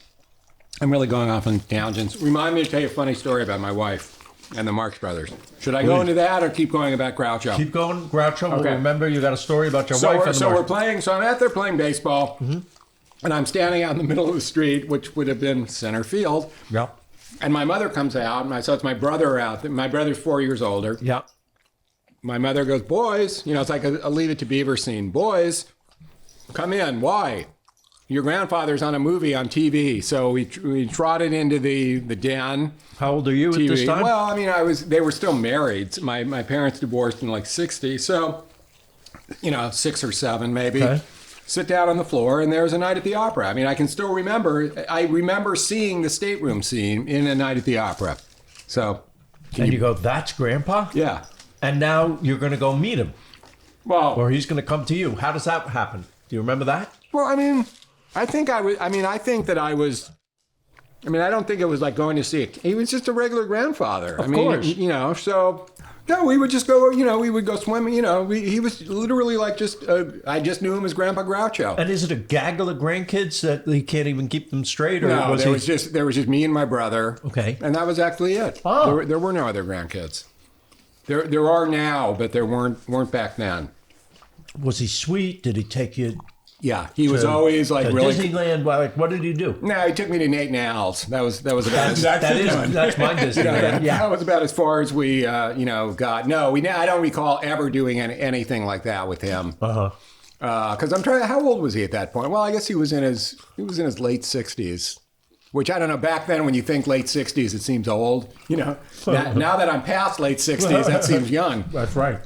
[SPEAKER 9] I'm really going off on tangents. Remind me to tell you a funny story about my wife and the Marx Brothers. Should I go into that or keep going about Groucho?
[SPEAKER 1] Keep going, Groucho.
[SPEAKER 9] Okay.
[SPEAKER 1] Remember, you got a story about your wife.
[SPEAKER 9] So we're playing. So I'm out there playing baseball, and I'm standing out in the middle of the street, which would have been center field.
[SPEAKER 1] Yeah.
[SPEAKER 9] And my mother comes out, and so it's my brother out. My brother's 4 years older.
[SPEAKER 1] Yeah.
[SPEAKER 9] My mother goes, "Boys," it's like a Leave It to Beaver scene. "Boys, come in. Why? Your grandfather's on a movie on TV." So we trotted into the den.
[SPEAKER 1] How old are you at this time?
[SPEAKER 9] Well, I mean, they were still married. My parents divorced in like 60. So, 6 or 7 maybe.
[SPEAKER 1] Okay.
[SPEAKER 9] Sit down on the floor, and there's A Night at the Opera. I mean, I can still remember. I remember seeing the stateroom scene in A Night at the Opera. So.
[SPEAKER 1] You go, "That's Grandpa?"
[SPEAKER 9] Yeah.
[SPEAKER 1] And now you're going to go meet him.
[SPEAKER 9] Well.
[SPEAKER 1] Or he's going to come to you. How does that happen? Do you remember that?
[SPEAKER 9] Well, I mean, I think I don't think it was like going to see he was just a regular grandfather.
[SPEAKER 1] Of course.
[SPEAKER 9] So, no, we would just go, we would go swimming, he was literally like I just knew him as Grandpa Groucho.
[SPEAKER 1] And is it a gaggle of grandkids that he can't even keep them straight? Or
[SPEAKER 9] No, there was just me and my brother.
[SPEAKER 1] Okay.
[SPEAKER 9] And that was actually it.
[SPEAKER 1] Oh.
[SPEAKER 9] There were no other grandkids. There are now, but there weren't back then.
[SPEAKER 1] Was he sweet? Did he take you?
[SPEAKER 9] Yeah, he was always like really
[SPEAKER 1] Disneyland. What did he do?
[SPEAKER 9] No, he took me to Nate and Al's. That was about
[SPEAKER 1] that's my Disneyland.
[SPEAKER 9] That was about as far as we got. No, I don't recall ever doing anything like that with him. Because I'm trying. How old was he at that point? Well, I guess he was in his late 60s. Which I don't know. Back then, when you think late 60s, it seems old. Now that I'm past late 60s, that seems young.
[SPEAKER 1] That's right.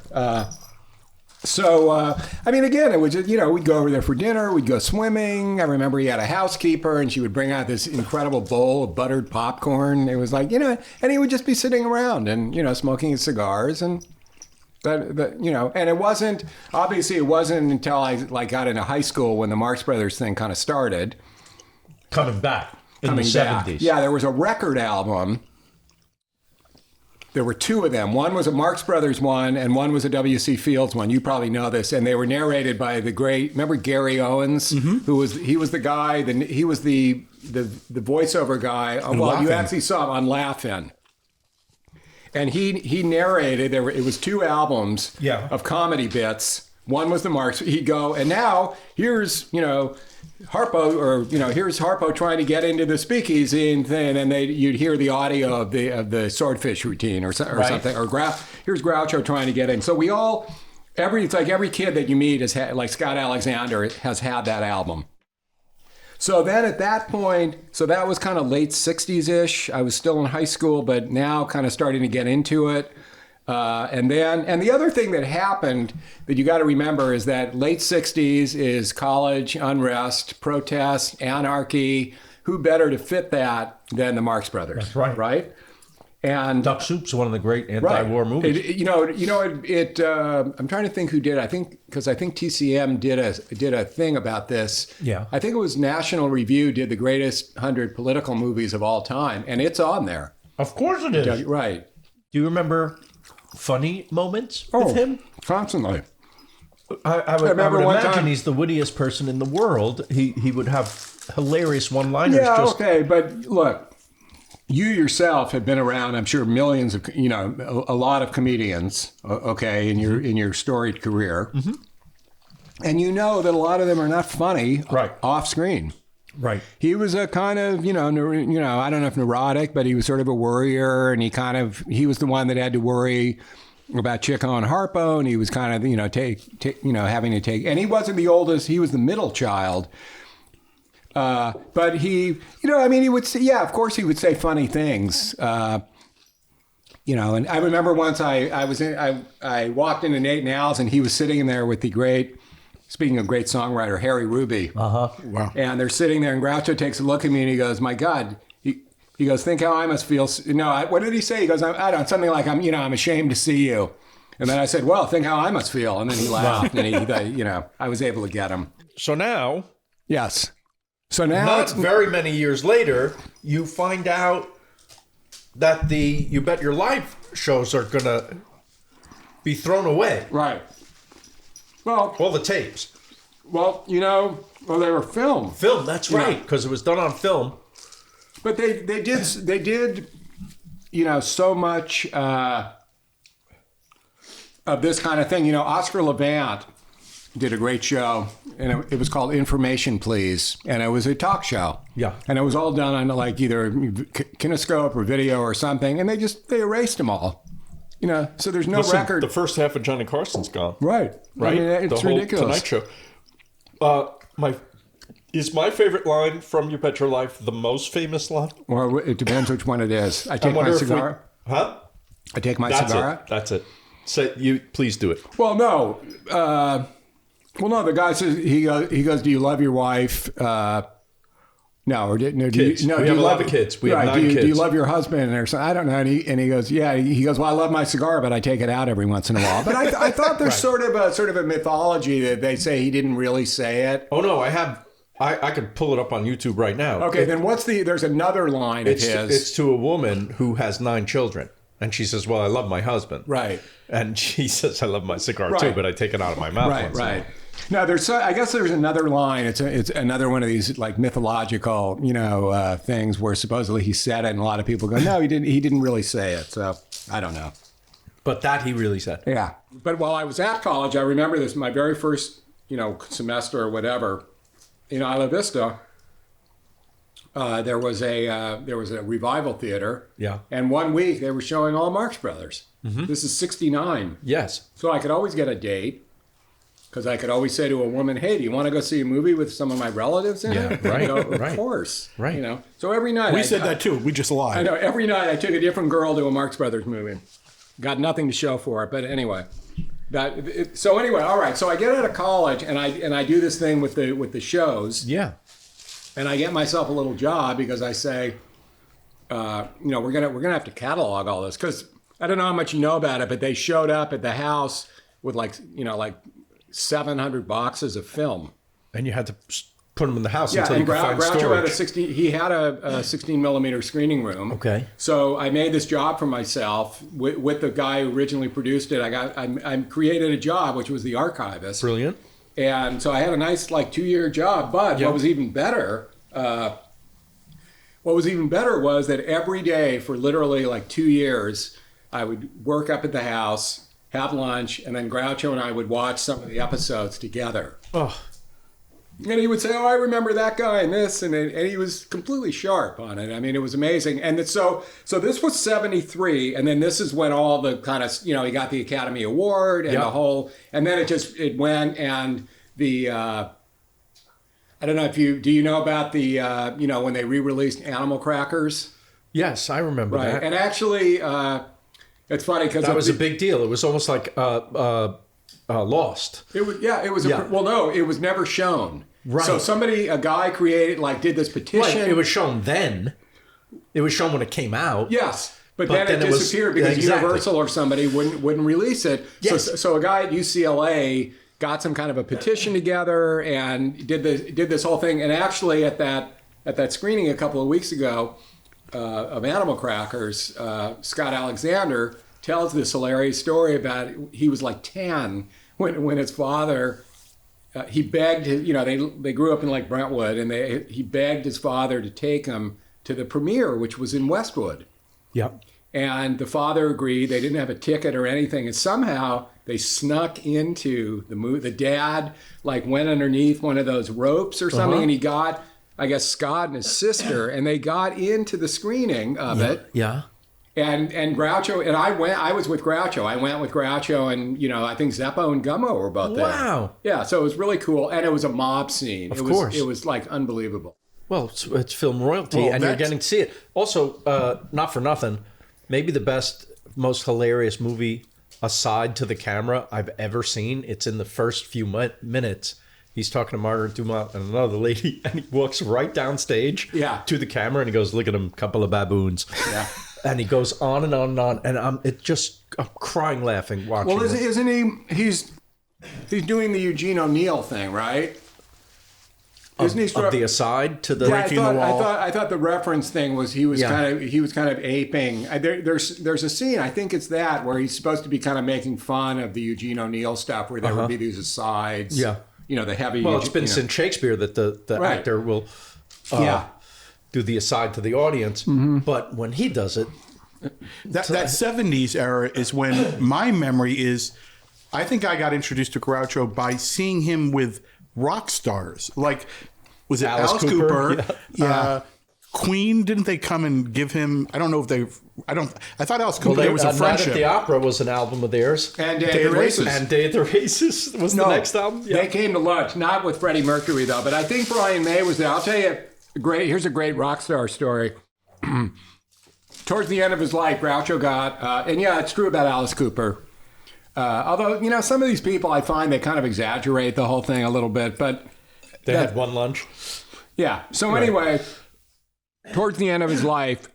[SPEAKER 9] Again, it was just, we'd go over there for dinner, we'd go swimming. I remember he had a housekeeper, and she would bring out this incredible bowl of buttered popcorn. It was like, and he would just be sitting around and, smoking his cigars. And, and it wasn't until I got into high school when the Marx Brothers thing kind of started.
[SPEAKER 1] Coming back in the 70s.
[SPEAKER 9] Yeah, there was a record album. There were 2 of them. One was a Marx Brothers one, and one was a W.C. Fields one. You probably know this. And they were narrated by the great, remember Gary Owens, he was the guy, he was the voiceover guy. Well, you actually saw him on Laugh-In. And he narrated, it was 2 albums of comedy bits. One was the Marx, he'd go, and now here's, Harpo, here's Harpo trying to get into the speakeasy and thing, and you'd hear the audio of the swordfish routine or something, or here's Groucho trying to get in. So every kid that you meet has had, like Scott Alexander has had that album. So then at that point, so that was kind of late 60s-ish. I was still in high school, but now kind of starting to get into it. And the other thing that happened that you got to remember is that late 60s is college, unrest, protests, anarchy. Who better to fit that than the Marx Brothers?
[SPEAKER 1] That's right.
[SPEAKER 9] Right? And
[SPEAKER 1] Duck Soup's one of the great anti-war movies.
[SPEAKER 9] I'm trying to think who did it. I think TCM did a thing about this.
[SPEAKER 1] Yeah.
[SPEAKER 9] I think it was National Review did the greatest 100 political movies of all time, and it's on there.
[SPEAKER 1] Of course it is.
[SPEAKER 9] Right.
[SPEAKER 1] Do you remember funny moments with him?
[SPEAKER 9] Constantly.
[SPEAKER 1] I would imagine he's the wittiest person in the world. He would have hilarious one-liners.
[SPEAKER 9] Yeah, okay, but look, you yourself have been around, I'm sure, millions of, a lot of comedians, okay, in your storied career. Mm-hmm. And you know that a lot of them are not funny off screen.
[SPEAKER 1] Right.
[SPEAKER 9] He was a kind of, I don't know if neurotic, but he was sort of a worrier, and he was the one that had to worry about Chico and Harpo, and he was kind of, having to take, and he wasn't the oldest, he was the middle child. But he, he would say, of course he would say funny things. And I remember once I walked into Nate and Al's, and he was sitting in there with the great, speaking of great songwriter, Harry Ruby.
[SPEAKER 1] Wow.
[SPEAKER 9] And they're sitting there, and Groucho takes a look at me, and he goes, "My God," he He goes, think how I must feel. No, what did he say? He goes, I don't, something like, I'm ashamed to see you. And then I said, well, think how I must feel. And then he laughed and I was able to get him.
[SPEAKER 1] So now,
[SPEAKER 9] yes. So now
[SPEAKER 1] not
[SPEAKER 9] it's
[SPEAKER 1] very many years later, you find out that the You Bet Your Life shows are going to be thrown away.
[SPEAKER 9] Right. Well,
[SPEAKER 1] all the tapes.
[SPEAKER 9] Well, they were filmed.
[SPEAKER 1] Film, that's right, because it was done on film.
[SPEAKER 9] But they did, so much of this kind of thing. Oscar Levant did a great show, and it was called Information Please, and it was a talk show.
[SPEAKER 1] Yeah.
[SPEAKER 9] And it was all done on like either kinescope or video or something, and they erased them all. So there's no record.
[SPEAKER 1] The first half of Johnny Carson's gone.
[SPEAKER 9] Right.
[SPEAKER 1] Right?
[SPEAKER 9] I mean, it's
[SPEAKER 1] the whole
[SPEAKER 9] ridiculous.
[SPEAKER 1] Tonight Show. Is my favorite line from You Bet Your Life the most famous line?
[SPEAKER 9] Well, it depends which one it is. I take my cigar.
[SPEAKER 1] Huh?
[SPEAKER 9] I take my cigar.
[SPEAKER 1] That's it. So you please do it.
[SPEAKER 9] Well, no. No, the guy says, he goes, do you love your wife? No, or do
[SPEAKER 1] kids.
[SPEAKER 9] We have
[SPEAKER 1] a lot of kids. We have 9 kids.
[SPEAKER 9] Do you love your husband or something? I don't know. And he goes, yeah. He goes, well, I love my cigar, but I take it out every once in a while. But I thought there's
[SPEAKER 1] right.
[SPEAKER 9] sort of a mythology that they say he didn't really say it.
[SPEAKER 1] Oh no, I could pull it up on YouTube right now.
[SPEAKER 9] Okay, then there's another line of his.
[SPEAKER 1] It's to a woman who has 9 children. And she says, well, I love my husband.
[SPEAKER 9] Right.
[SPEAKER 1] And she says, I love my cigar too, but I take it out of my mouth.
[SPEAKER 9] Right. No, I guess there's another line. It's another one of these like mythological, things where supposedly he said it, and a lot of people go, no, he didn't. He didn't really say it. So I don't know.
[SPEAKER 1] But that he really said.
[SPEAKER 9] Yeah. But while I was at college, I remember this. My very first, semester or whatever, in Isla Vista, there was a revival theater.
[SPEAKER 1] Yeah.
[SPEAKER 9] And one week they were showing all Marx Brothers.
[SPEAKER 1] Mm-hmm.
[SPEAKER 9] This is '69.
[SPEAKER 1] Yes.
[SPEAKER 9] So I could always get a date. Because I could always say to a woman, hey, do you want to go see a movie with some of my relatives in it?
[SPEAKER 1] Right.
[SPEAKER 9] Of course.
[SPEAKER 1] Right.
[SPEAKER 9] So every night.
[SPEAKER 2] We said that too. We just lied.
[SPEAKER 9] I know. Every night I took a different girl to a Marx Brothers movie. Got nothing to show for it. But anyway. All right. So I get out of college and I do this thing with the shows.
[SPEAKER 1] Yeah.
[SPEAKER 9] And I get myself a little job because I say, we're gonna have to catalog all this. Because I don't know how much you know about it, but they showed up at the house with like 700 boxes of film,
[SPEAKER 1] and you had to put them in the house until you could find storage.
[SPEAKER 9] He had a 16 millimeter screening room.
[SPEAKER 1] Okay.
[SPEAKER 9] So I made this job for myself with the guy who originally produced it. I created a job which was the archivist.
[SPEAKER 1] Brilliant.
[SPEAKER 9] And so I had a nice 2-year job. But what was even better was that every day for literally 2 years, I would work up at the house, have lunch, and then Groucho and I would watch some of the episodes together.
[SPEAKER 1] Oh.
[SPEAKER 9] And he would say, oh, I remember that guy and this, and he was completely sharp on it. I mean, it was amazing. And so this was 73, and then this is when all the kind of, he got the Academy Award and the whole, and then it went, and the, I don't know do you know about the, when they re-released Animal Crackers?
[SPEAKER 1] Yes, I remember that.
[SPEAKER 9] And actually, it's funny because
[SPEAKER 1] that was a big deal. It was almost like Lost.
[SPEAKER 9] It was, it was. It was never shown.
[SPEAKER 1] Right.
[SPEAKER 9] So a guy did this petition.
[SPEAKER 1] Right. It was shown then. It was shown when it came out.
[SPEAKER 9] Yes, but then it disappeared because Universal or somebody wouldn't release it. Yes. So a guy at UCLA got some kind of a petition together and did this whole thing. And actually, at that screening a couple of weeks ago. Of Animal Crackers, Scott Alexander tells this hilarious story about he was 10 when his father, he begged his, they grew up in Brentwood, and he begged his father to take him to the premiere, which was in Westwood.
[SPEAKER 1] Yep.
[SPEAKER 9] And the father agreed. They didn't have a ticket or anything, and somehow they snuck into the movie. The dad went underneath one of those ropes or something, and he got, I guess, Scott and his sister, and they got into the screening of it.
[SPEAKER 1] Yeah.
[SPEAKER 9] And Groucho, and I was with Groucho. I went with Groucho, and, I think Zeppo and Gummo were both there.
[SPEAKER 1] Wow.
[SPEAKER 9] Yeah, so it was really cool. And it was a mob scene.
[SPEAKER 1] Of course.
[SPEAKER 9] It was unbelievable.
[SPEAKER 1] Well, it's film royalty, and you're getting to see it. Also, not for nothing, maybe the best, most hilarious movie aside to the camera I've ever seen. It's in the first few minutes. He's talking to Margaret Dumont and another lady, and he walks right downstage to the camera, and he goes, "Look at them, couple of baboons." Yeah. And he goes on and on and on, and I'm crying laughing watching.
[SPEAKER 9] Well, isn't he? He's doing the Eugene O'Neill thing, right?
[SPEAKER 1] Isn't he of the aside to the breaking the wall?
[SPEAKER 9] I thought the reference thing was he was kind of aping. There's a scene, I think it's that, where he's supposed to be kind of making fun of the Eugene O'Neill stuff, where there would be these asides. Yeah. You know, the heavy.
[SPEAKER 1] Well, it's been since Shakespeare that the actor will do the aside to the audience. Mm-hmm. But when he does it,
[SPEAKER 2] that 70s era is when my memory is. I think I got introduced to Groucho by seeing him with rock stars. Like, was it Alice Cooper? Yeah. Queen, didn't they come and give him? I don't know if I thought Alice Cooper, there was a friendship.
[SPEAKER 1] Night at the Opera was an album of theirs.
[SPEAKER 9] And Day of the Races.
[SPEAKER 1] And Day of the Races was the next album.
[SPEAKER 9] Yeah. They came to lunch, not with Freddie Mercury, though. But I think Brian May was there. I'll tell you, here's a great rock star story. Towards the end of his life, Groucho got, and yeah, it's true about Alice Cooper. Although, some of these people, I find they kind of exaggerate the whole thing a little bit, but...
[SPEAKER 1] They had one lunch?
[SPEAKER 9] Yeah. So anyway, towards the end of his life,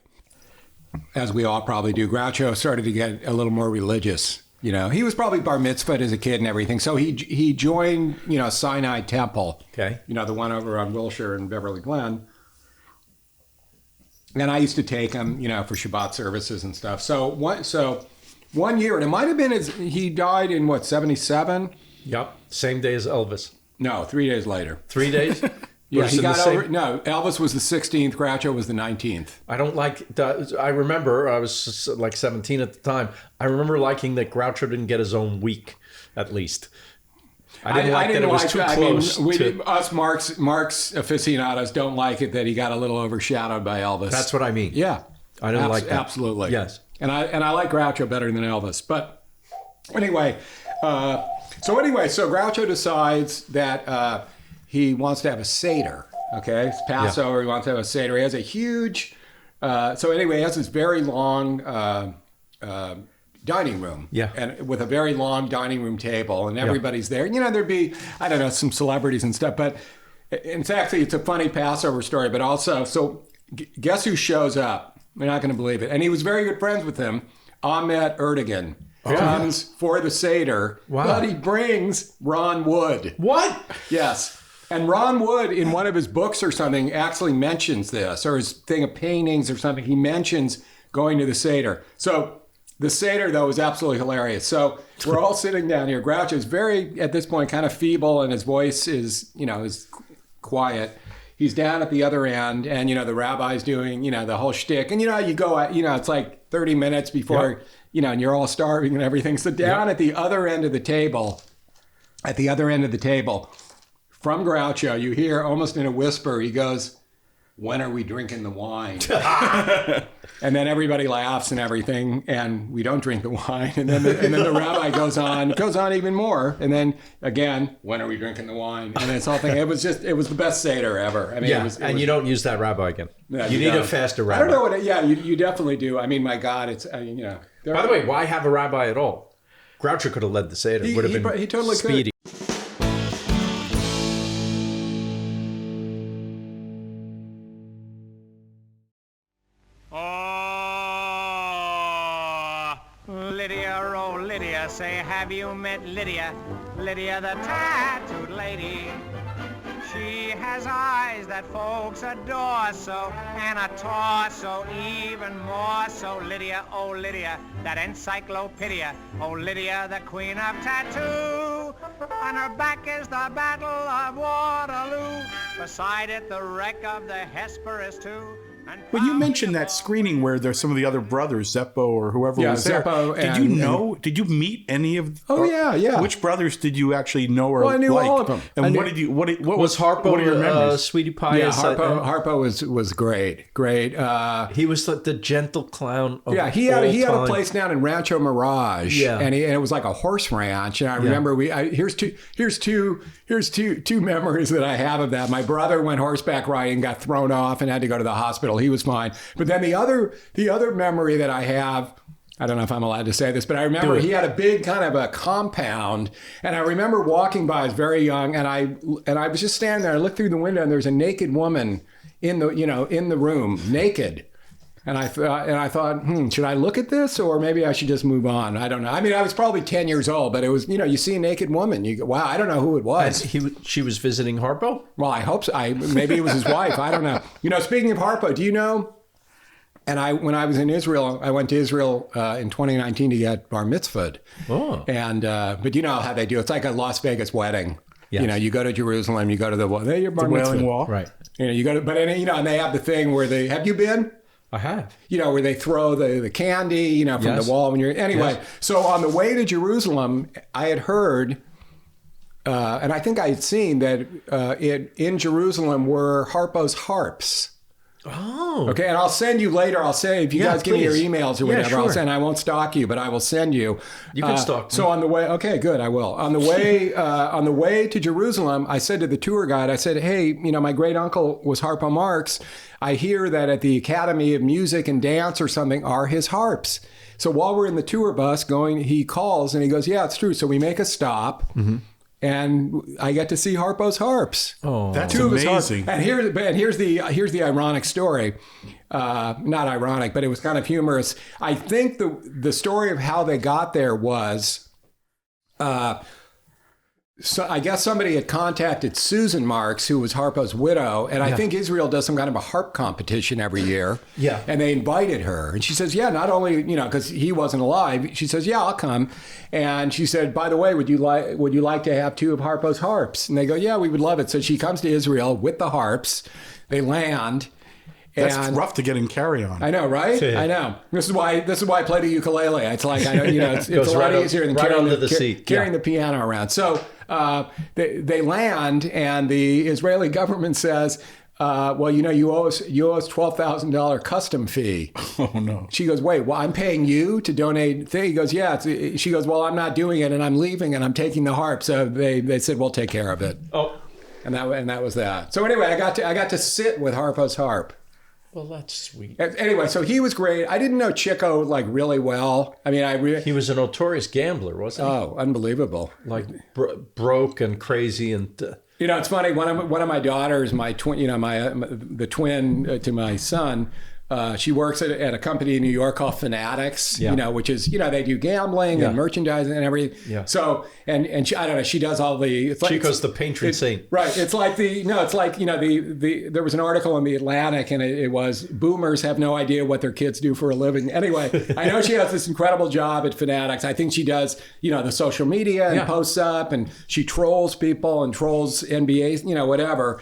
[SPEAKER 9] as we all probably do, Groucho started to get a little more religious. He was probably bar mitzvahed as a kid and everything. So he joined, Sinai Temple. Okay. The one over on Wilshire and Beverly Glen. And I used to take him, for Shabbat services and stuff. So one year, and it might have been he died in 77?
[SPEAKER 1] Yep. Same day as Elvis.
[SPEAKER 9] No, 3 days later.
[SPEAKER 1] 3 days?
[SPEAKER 9] Yeah, he got over. No, Elvis was the 16th, Groucho was the 19th.
[SPEAKER 1] I don't like that. I remember, I was like 17 at the time. I remember liking that Groucho didn't get his own week, at least. I didn't like that it was too close.
[SPEAKER 9] Us Marx aficionados don't like it that he got a little overshadowed by Elvis.
[SPEAKER 1] That's what I mean.
[SPEAKER 9] Yeah.
[SPEAKER 1] I didn't like that.
[SPEAKER 9] Absolutely.
[SPEAKER 1] Yes.
[SPEAKER 9] And I like Groucho better than Elvis. But anyway, so Groucho decides that he wants to have a Seder. Okay, it's Passover. Yeah. He wants to have a Seder. He has a huge. He has this very long dining room. Yeah. And with a very long dining room table, and everybody's there. There'd be some celebrities and stuff. But it's a funny Passover story. But also, so guess who shows up? You're not going to believe it. And he was very good friends with him. Ahmet Erdogan comes for the Seder, but he brings Ron Wood.
[SPEAKER 1] What?
[SPEAKER 9] Yes. And Ron Wood, in one of his books or something, actually mentions this, or his thing of paintings or something. He mentions going to the Seder. So the Seder, though, is absolutely hilarious. So we're all sitting down here. Groucho's very, at this point, kind of feeble, and his voice is quiet. He's down at the other end, and, the rabbi's doing, the whole shtick. And, you go, it's like 30 minutes before, and you're all starving and everything. So down at the other end of the table, from Groucho, you hear almost in a whisper, he goes, "When are we drinking the wine?" And then everybody laughs and everything, and we don't drink the wine. And then the rabbi goes on even more. And then again, "When are we drinking the wine?" And this whole thing, it was the best Seder ever. I mean,
[SPEAKER 1] you don't use that rabbi again. No, you need a faster rabbi.
[SPEAKER 9] I don't know you definitely do. I mean, my God, it's, By
[SPEAKER 1] the way, why have a rabbi at all? Groucho could have led the Seder. Would have been
[SPEAKER 9] he totally
[SPEAKER 1] speedy.
[SPEAKER 9] Could.
[SPEAKER 11] Say, have you met Lydia? Lydia the tattooed lady. She has eyes that folks adore so, and a torso even more so. Lydia, oh Lydia, that encyclopedia. Oh Lydia, the queen of tattoo. On her back is the Battle of Waterloo. Beside it, the wreck of the Hesperus too.
[SPEAKER 2] When you mentioned that screening where there's some of the other brothers, Zeppo or whoever was there, did you meet any of?
[SPEAKER 9] Oh yeah.
[SPEAKER 2] Which brothers did you actually know or like?
[SPEAKER 9] I knew all of them.
[SPEAKER 2] And what was Harpo? What are your memories?
[SPEAKER 1] Sweetie Pie?
[SPEAKER 9] Yeah, Harpo was great.
[SPEAKER 1] He was like the gentle clown.
[SPEAKER 9] He had a place down in Rancho Mirage. Yeah, and it was like a horse ranch. And I remember here's two memories that I have of that. My brother went horseback riding, got thrown off, and had to go to the hospital. He was fine. But then the other memory that I have I don't know if I'm allowed to say this, but I remember he had a big kind of a compound, and I remember walking by. I was very young, and I was just standing there. I looked through the window, and there's a naked woman in the room, naked. And I thought, should I look at this, or maybe I should just move on? I don't know. I mean, I was probably 10 years old, but it was, you see a naked woman, you go, wow, I don't know who it was.
[SPEAKER 1] She was visiting Harpo?
[SPEAKER 9] Well, I hope so. Maybe it was his wife. I don't know. Speaking of Harpo, do you know? And when I was in Israel, I went to Israel in 2019 to get bar mitzvahed. Oh. And but you know how they do. It's like a Las Vegas wedding. Yes. You go to Jerusalem, you go to the
[SPEAKER 2] Wailing Wall,
[SPEAKER 1] right?
[SPEAKER 9] You go to, but and they have the thing where have you been?
[SPEAKER 1] I have.
[SPEAKER 9] Where they throw the candy, from the wall when you're anyway. Yes. So on the way to Jerusalem, I had heard, and I think I had seen that in Jerusalem were Harpo's harps.
[SPEAKER 1] Oh.
[SPEAKER 9] Okay, and I'll send you later. I'll say if you guys give me your emails or whatever,
[SPEAKER 1] sure.
[SPEAKER 9] I'll send. I won't stalk you, but I will send you.
[SPEAKER 1] You can stalk me.
[SPEAKER 9] So on the way, okay, good, I will. On the way to Jerusalem, I said to the tour guide, I said, hey, my great uncle was Harpo Marx. I hear that at the Academy of Music and Dance or something are his harps. So while we're in the tour bus going, he calls and he goes, yeah, it's true. So we make a stop. Mm-hmm. And I get to see Harpo's harps.
[SPEAKER 2] Oh, that's amazing!
[SPEAKER 9] And here's the ironic story. Not ironic, but it was kind of humorous. I think the story of how they got there was, so I guess somebody had contacted Susan Marx, who was Harpo's widow, and I think Israel does some kind of a harp competition every year.
[SPEAKER 1] Yeah.
[SPEAKER 9] And they invited her, and she says, yeah, not only, because he wasn't alive, she says, yeah, I'll come. And she said, by the way, would you like to have 2 of Harpo's harps? And they go, yeah, we would love it. So she comes to Israel with the harps. They land.
[SPEAKER 2] That's rough to get in carry-on.
[SPEAKER 9] I know, right? Yeah. I know. This is why I play the ukulele. It's like, I know, it's a lot easier than carrying the piano around. So they land, and the Israeli government says, well, you owe us $12,000 custom fee.
[SPEAKER 2] Oh no.
[SPEAKER 9] She goes, wait, well, I'm paying you to donate thing. He goes, yeah. She goes, well, I'm not doing it, and I'm leaving, and I'm taking the harp. So they said, we'll take care of it.
[SPEAKER 1] Oh,
[SPEAKER 9] and that was that. So anyway, I got to sit with Harpo's harp.
[SPEAKER 1] Well, that's sweet.
[SPEAKER 9] Anyway, so he was great. I didn't know Chico really well. I mean,
[SPEAKER 1] he was a notorious gambler, wasn't he?
[SPEAKER 9] Oh, unbelievable!
[SPEAKER 1] Like broke and crazy and.
[SPEAKER 9] It's funny. One of my daughters, my twin, the twin to my son. She works at a company in New York called Fanatics, which is, they do gambling and merchandising and everything. Yeah. So, and she, I don't know, she does all the...
[SPEAKER 1] Chico's the patron saint.
[SPEAKER 9] Right. It's like there was an article in the Atlantic, and it was, boomers have no idea what their kids do for a living. Anyway, I know she has this incredible job at Fanatics. I think she does, the social media and posts up, and she trolls people and trolls NBA, whatever.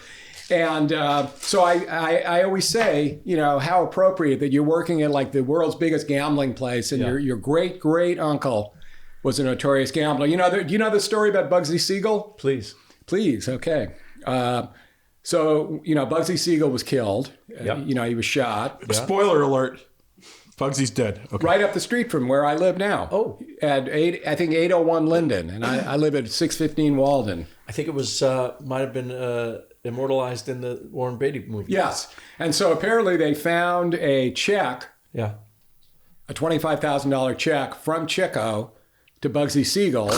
[SPEAKER 9] And so I always say, how appropriate that you're working at like the world's biggest gambling place, and your great uncle was a notorious gambler. Do you know the story about Bugsy Siegel?
[SPEAKER 1] Please,
[SPEAKER 9] okay. So Bugsy Siegel was killed.
[SPEAKER 1] Yep.
[SPEAKER 9] He was shot.
[SPEAKER 2] Spoiler alert: Bugsy's dead. Okay.
[SPEAKER 9] Right up the street from where I live now.
[SPEAKER 1] Oh,
[SPEAKER 9] at 801 Linden, and I live at 615 Walden.
[SPEAKER 1] I think it was might have been. Immortalized in the Warren Beatty movie.
[SPEAKER 9] Yes. And so apparently they found a check, a $25,000 check from Chico to Bugsy Siegel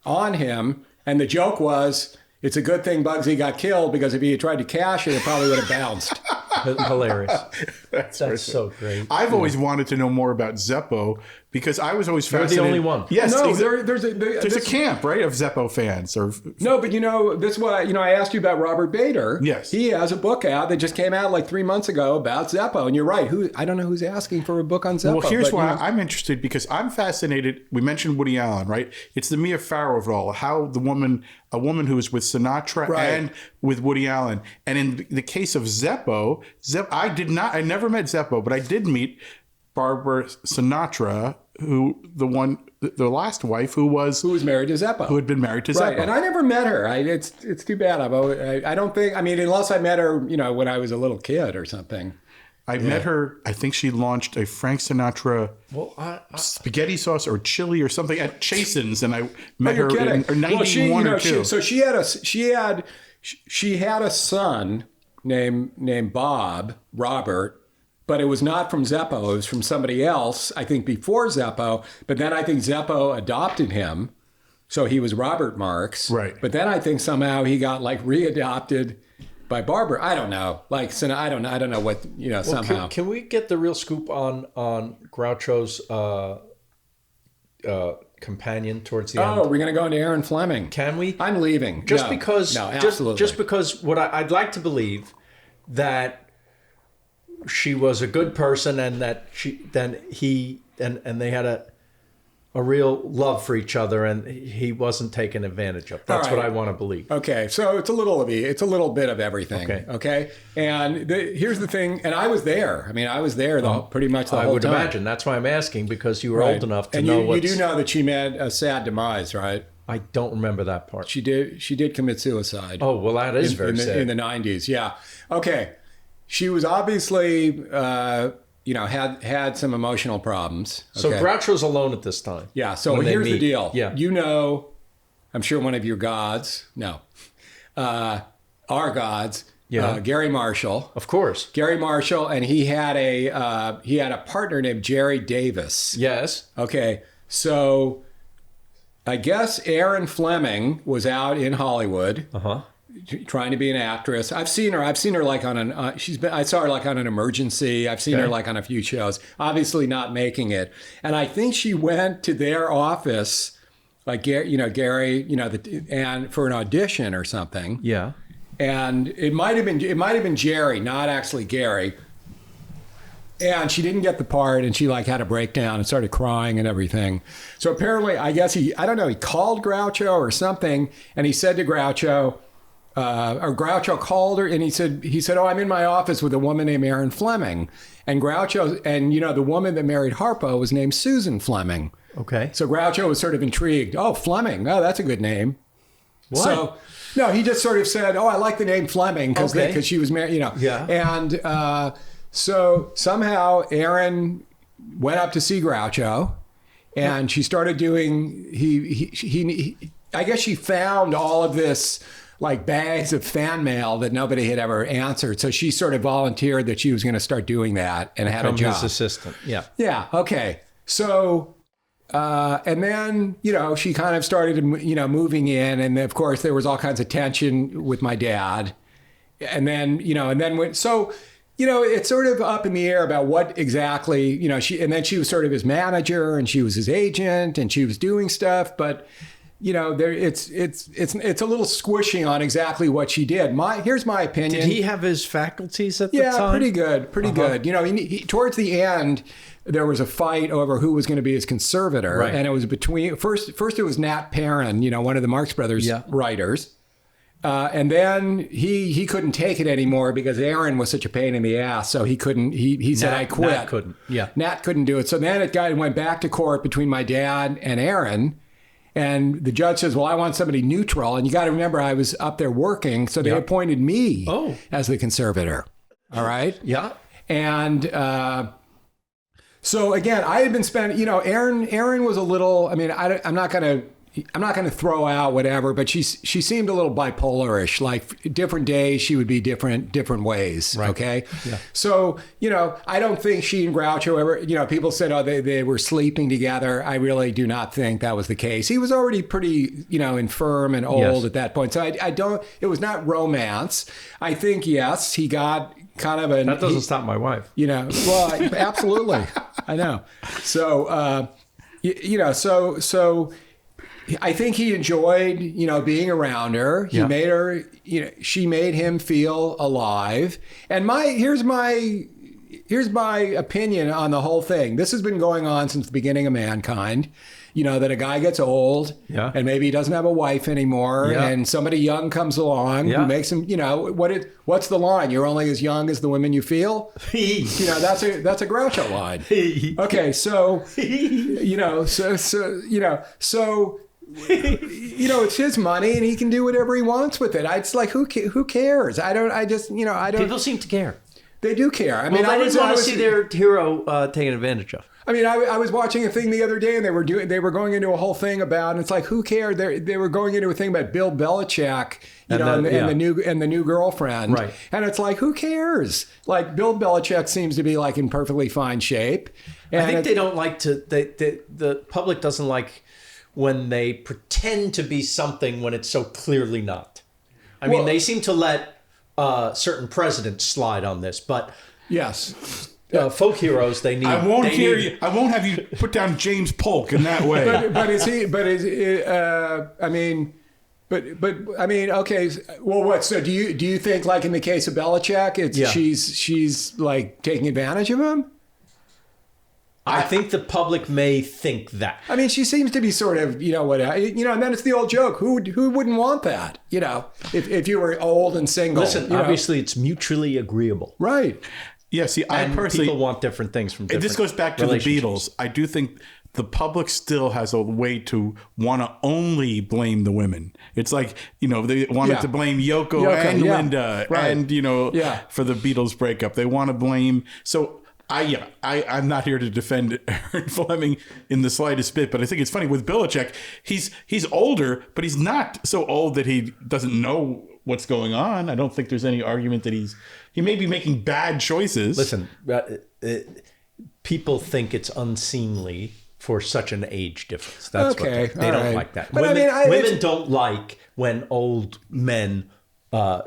[SPEAKER 9] on him. And the joke was, it's a good thing Bugsy got killed, because if he had tried to cash it probably would have bounced.
[SPEAKER 1] Hilarious. That's so great.
[SPEAKER 2] I've always wanted to know more about Zeppo, because I was always fascinated.
[SPEAKER 1] You're the only one.
[SPEAKER 2] Yes.
[SPEAKER 9] No,
[SPEAKER 2] there's a camp, right, of Zeppo fans.
[SPEAKER 9] No, but this is why, I asked you about Robert Bader.
[SPEAKER 2] Yes.
[SPEAKER 9] He has a book out that just came out like 3 months ago about Zeppo. And you're right. I don't know who's asking for a book on Zeppo.
[SPEAKER 2] Well, here's why I'm interested, because I'm fascinated. We mentioned Woody Allen, right? It's the Mia Farrow of it all. How a woman who was with Sinatra and with Woody Allen. And in the case of Zeppo, I never met Zeppo, but I did meet Barbara Sinatra, the last wife who was
[SPEAKER 9] married to Zeppo,
[SPEAKER 2] who had been married to Zeppo.
[SPEAKER 9] Right, and I never met her. It's too bad. I don't think. I mean, unless I met her, when I was a little kid or something.
[SPEAKER 2] I met her. I think she launched a Frank Sinatra spaghetti sauce or chili or something at Chasen's, and I met her in 91 or 2.
[SPEAKER 9] So she had a son named Robert, but it was not from Zeppo. It was from somebody else, I think before Zeppo. But then I think Zeppo adopted him. So he was Robert Marx.
[SPEAKER 2] Right.
[SPEAKER 9] But then I think somehow he got like readopted by Barbara. I don't know. Like, so I don't know what, somehow.
[SPEAKER 1] Can we get the real scoop on Groucho's companion towards the end?
[SPEAKER 9] Oh, we're going to go into Aaron Fleming.
[SPEAKER 1] Can we?
[SPEAKER 9] I'm leaving.
[SPEAKER 1] Just
[SPEAKER 9] No,
[SPEAKER 1] because,
[SPEAKER 9] no, absolutely.
[SPEAKER 1] just because what I'd like to believe that she was a good person and that he they had a real love for each other and he wasn't taken advantage of. That's what I want to believe.
[SPEAKER 9] Okay, so it's a little bit of everything. Okay, and here's the thing, and I was there. I mean, I was there pretty much the whole time.
[SPEAKER 1] I would imagine. That's why I'm asking, because you were old enough to know
[SPEAKER 9] you do know that she met a sad demise, right?
[SPEAKER 1] I don't remember that part.
[SPEAKER 9] She did commit suicide.
[SPEAKER 1] Oh, well, that is very sad.
[SPEAKER 9] In the 90s, yeah. Okay, she was obviously... had some emotional problems. Okay.
[SPEAKER 1] So Groucho's alone at this time.
[SPEAKER 9] Yeah. So here's the deal.
[SPEAKER 1] Yeah.
[SPEAKER 9] I'm sure one of your gods. No, our gods.
[SPEAKER 1] Yeah.
[SPEAKER 9] Gary Marshall.
[SPEAKER 1] Of course.
[SPEAKER 9] Gary Marshall, and he had a partner named Jerry Davis.
[SPEAKER 1] Yes.
[SPEAKER 9] Okay. So I guess Aaron Fleming was out in Hollywood. Trying to be an actress. I've seen her like on an. I saw her like on an Emergency. I've seen her like on a few shows. Obviously not making it. And I think she went to their office, like Gary, and for an audition or something.
[SPEAKER 1] Yeah.
[SPEAKER 9] And it might have been Jerry, not actually Gary. And she didn't get the part, and she like had a breakdown and started crying and everything. So apparently, I guess he called Groucho or something, and he said to Groucho. Or Groucho called her and he said, "Oh, I'm in my office with a woman named Aaron Fleming." And Groucho, and the woman that married Harpo was named Susan Fleming.
[SPEAKER 1] Okay.
[SPEAKER 9] So Groucho was sort of intrigued. Oh, Fleming. Oh, that's a good name.
[SPEAKER 1] What?
[SPEAKER 9] So, no, he just sort of said, "Oh, I like the name Fleming because she was married,
[SPEAKER 1] Yeah.
[SPEAKER 9] And so somehow Aaron went up to see Groucho, and she started doing. I guess she found all of this. Like bags of fan mail that nobody had ever answered. So she sort of volunteered that she was going to start doing that and had a job.
[SPEAKER 1] His assistant. Yeah.
[SPEAKER 9] Yeah. Okay. So, and then, she kind of started, moving in. And of course, there was all kinds of tension with my dad. And then, it's sort of up in the air about what exactly, and then she was sort of his manager and she was his agent and she was doing stuff. But it's a little squishy on exactly what she did. Here's my opinion.
[SPEAKER 1] Did he have his faculties at the time?
[SPEAKER 9] Yeah, pretty good. He, towards the end, there was a fight over who was going to be his conservator,
[SPEAKER 1] right.
[SPEAKER 9] And it was between first it was Nat Perrin, one of the Marx Brothers writers, and then he couldn't take it anymore because Aaron was such a pain in the ass, so he couldn't. He said, "I quit."
[SPEAKER 1] Nat couldn't. Yeah,
[SPEAKER 9] Nat couldn't do it. So then it went back to court between my dad and Aaron. And the judge says, "Well, I want somebody neutral." And you got to remember, I was up there working, so they appointed me as the conservator. All right.
[SPEAKER 1] Yeah.
[SPEAKER 9] And so again, I had been spending. Aaron was a little. I mean, I'm not going to throw out whatever, but she seemed a little bipolarish. Like different days, she would be different ways. Right. Okay.
[SPEAKER 1] Yeah.
[SPEAKER 9] So I don't think she and Groucho ever. People said, "Oh, they were sleeping together." I really do not think that was the case. He was already pretty infirm and old at that point. So I don't. It was not romance. I think yes, he got kind of
[SPEAKER 1] that doesn't stop my wife.
[SPEAKER 9] Well, absolutely. I know. So so. I think he enjoyed, being around her. He made her, she made him feel alive. And here's my opinion on the whole thing. This has been going on since the beginning of mankind. That a guy gets old and maybe he doesn't have a wife anymore and somebody young comes along who makes him, what's the line? You're only as young as the women you feel? That's a Groucho line. Okay. So, it's his money and he can do whatever he wants with it. It's like, who cares? I don't.
[SPEAKER 1] People seem to care.
[SPEAKER 9] They do care. I mean,
[SPEAKER 1] I didn't want to see their hero taken advantage of.
[SPEAKER 9] I mean, I was watching a thing the other day, and they were going into a whole thing about, and it's like, who cared? They were going into a thing about Bill Belichick, and the new girlfriend,
[SPEAKER 1] right?
[SPEAKER 9] And it's like, who cares? Like, Bill Belichick seems to be like in perfectly fine shape. And
[SPEAKER 1] I think they don't like to. The public doesn't like when they pretend to be something when it's so clearly not. I mean, they seem to let certain presidents slide on this, but
[SPEAKER 9] yes.
[SPEAKER 1] Folk heroes, they need.
[SPEAKER 2] I won't you. I won't have you put down James Polk in that way.
[SPEAKER 9] but is he? But is I mean, but I mean, okay. Well, what? So do you think, like in the case of Belichick, she's like taking advantage of him?
[SPEAKER 1] I think the public may think that.
[SPEAKER 9] I mean, she seems to be sort of, and then it's the old joke. Who wouldn't want that? If you were old and single.
[SPEAKER 1] Listen, obviously, it's mutually agreeable,
[SPEAKER 9] right?
[SPEAKER 2] Yeah, see, I personally...
[SPEAKER 1] people want different things from different
[SPEAKER 2] This goes back to the Beatles. I do think the public still has a way to want to only blame the women. It's like, they wanted to blame Yoko and Linda and, for the Beatles breakup. They want to blame... So... I'm not here to defend Aaron Fleming in the slightest bit, but I think it's funny with Belichick. He's older, but he's not so old that he doesn't know what's going on. I don't think there's any argument that he may be making bad choices.
[SPEAKER 1] Listen, people think it's unseemly for such an age difference. That's
[SPEAKER 9] okay.
[SPEAKER 1] They don't like that.
[SPEAKER 9] But
[SPEAKER 1] women don't like when old men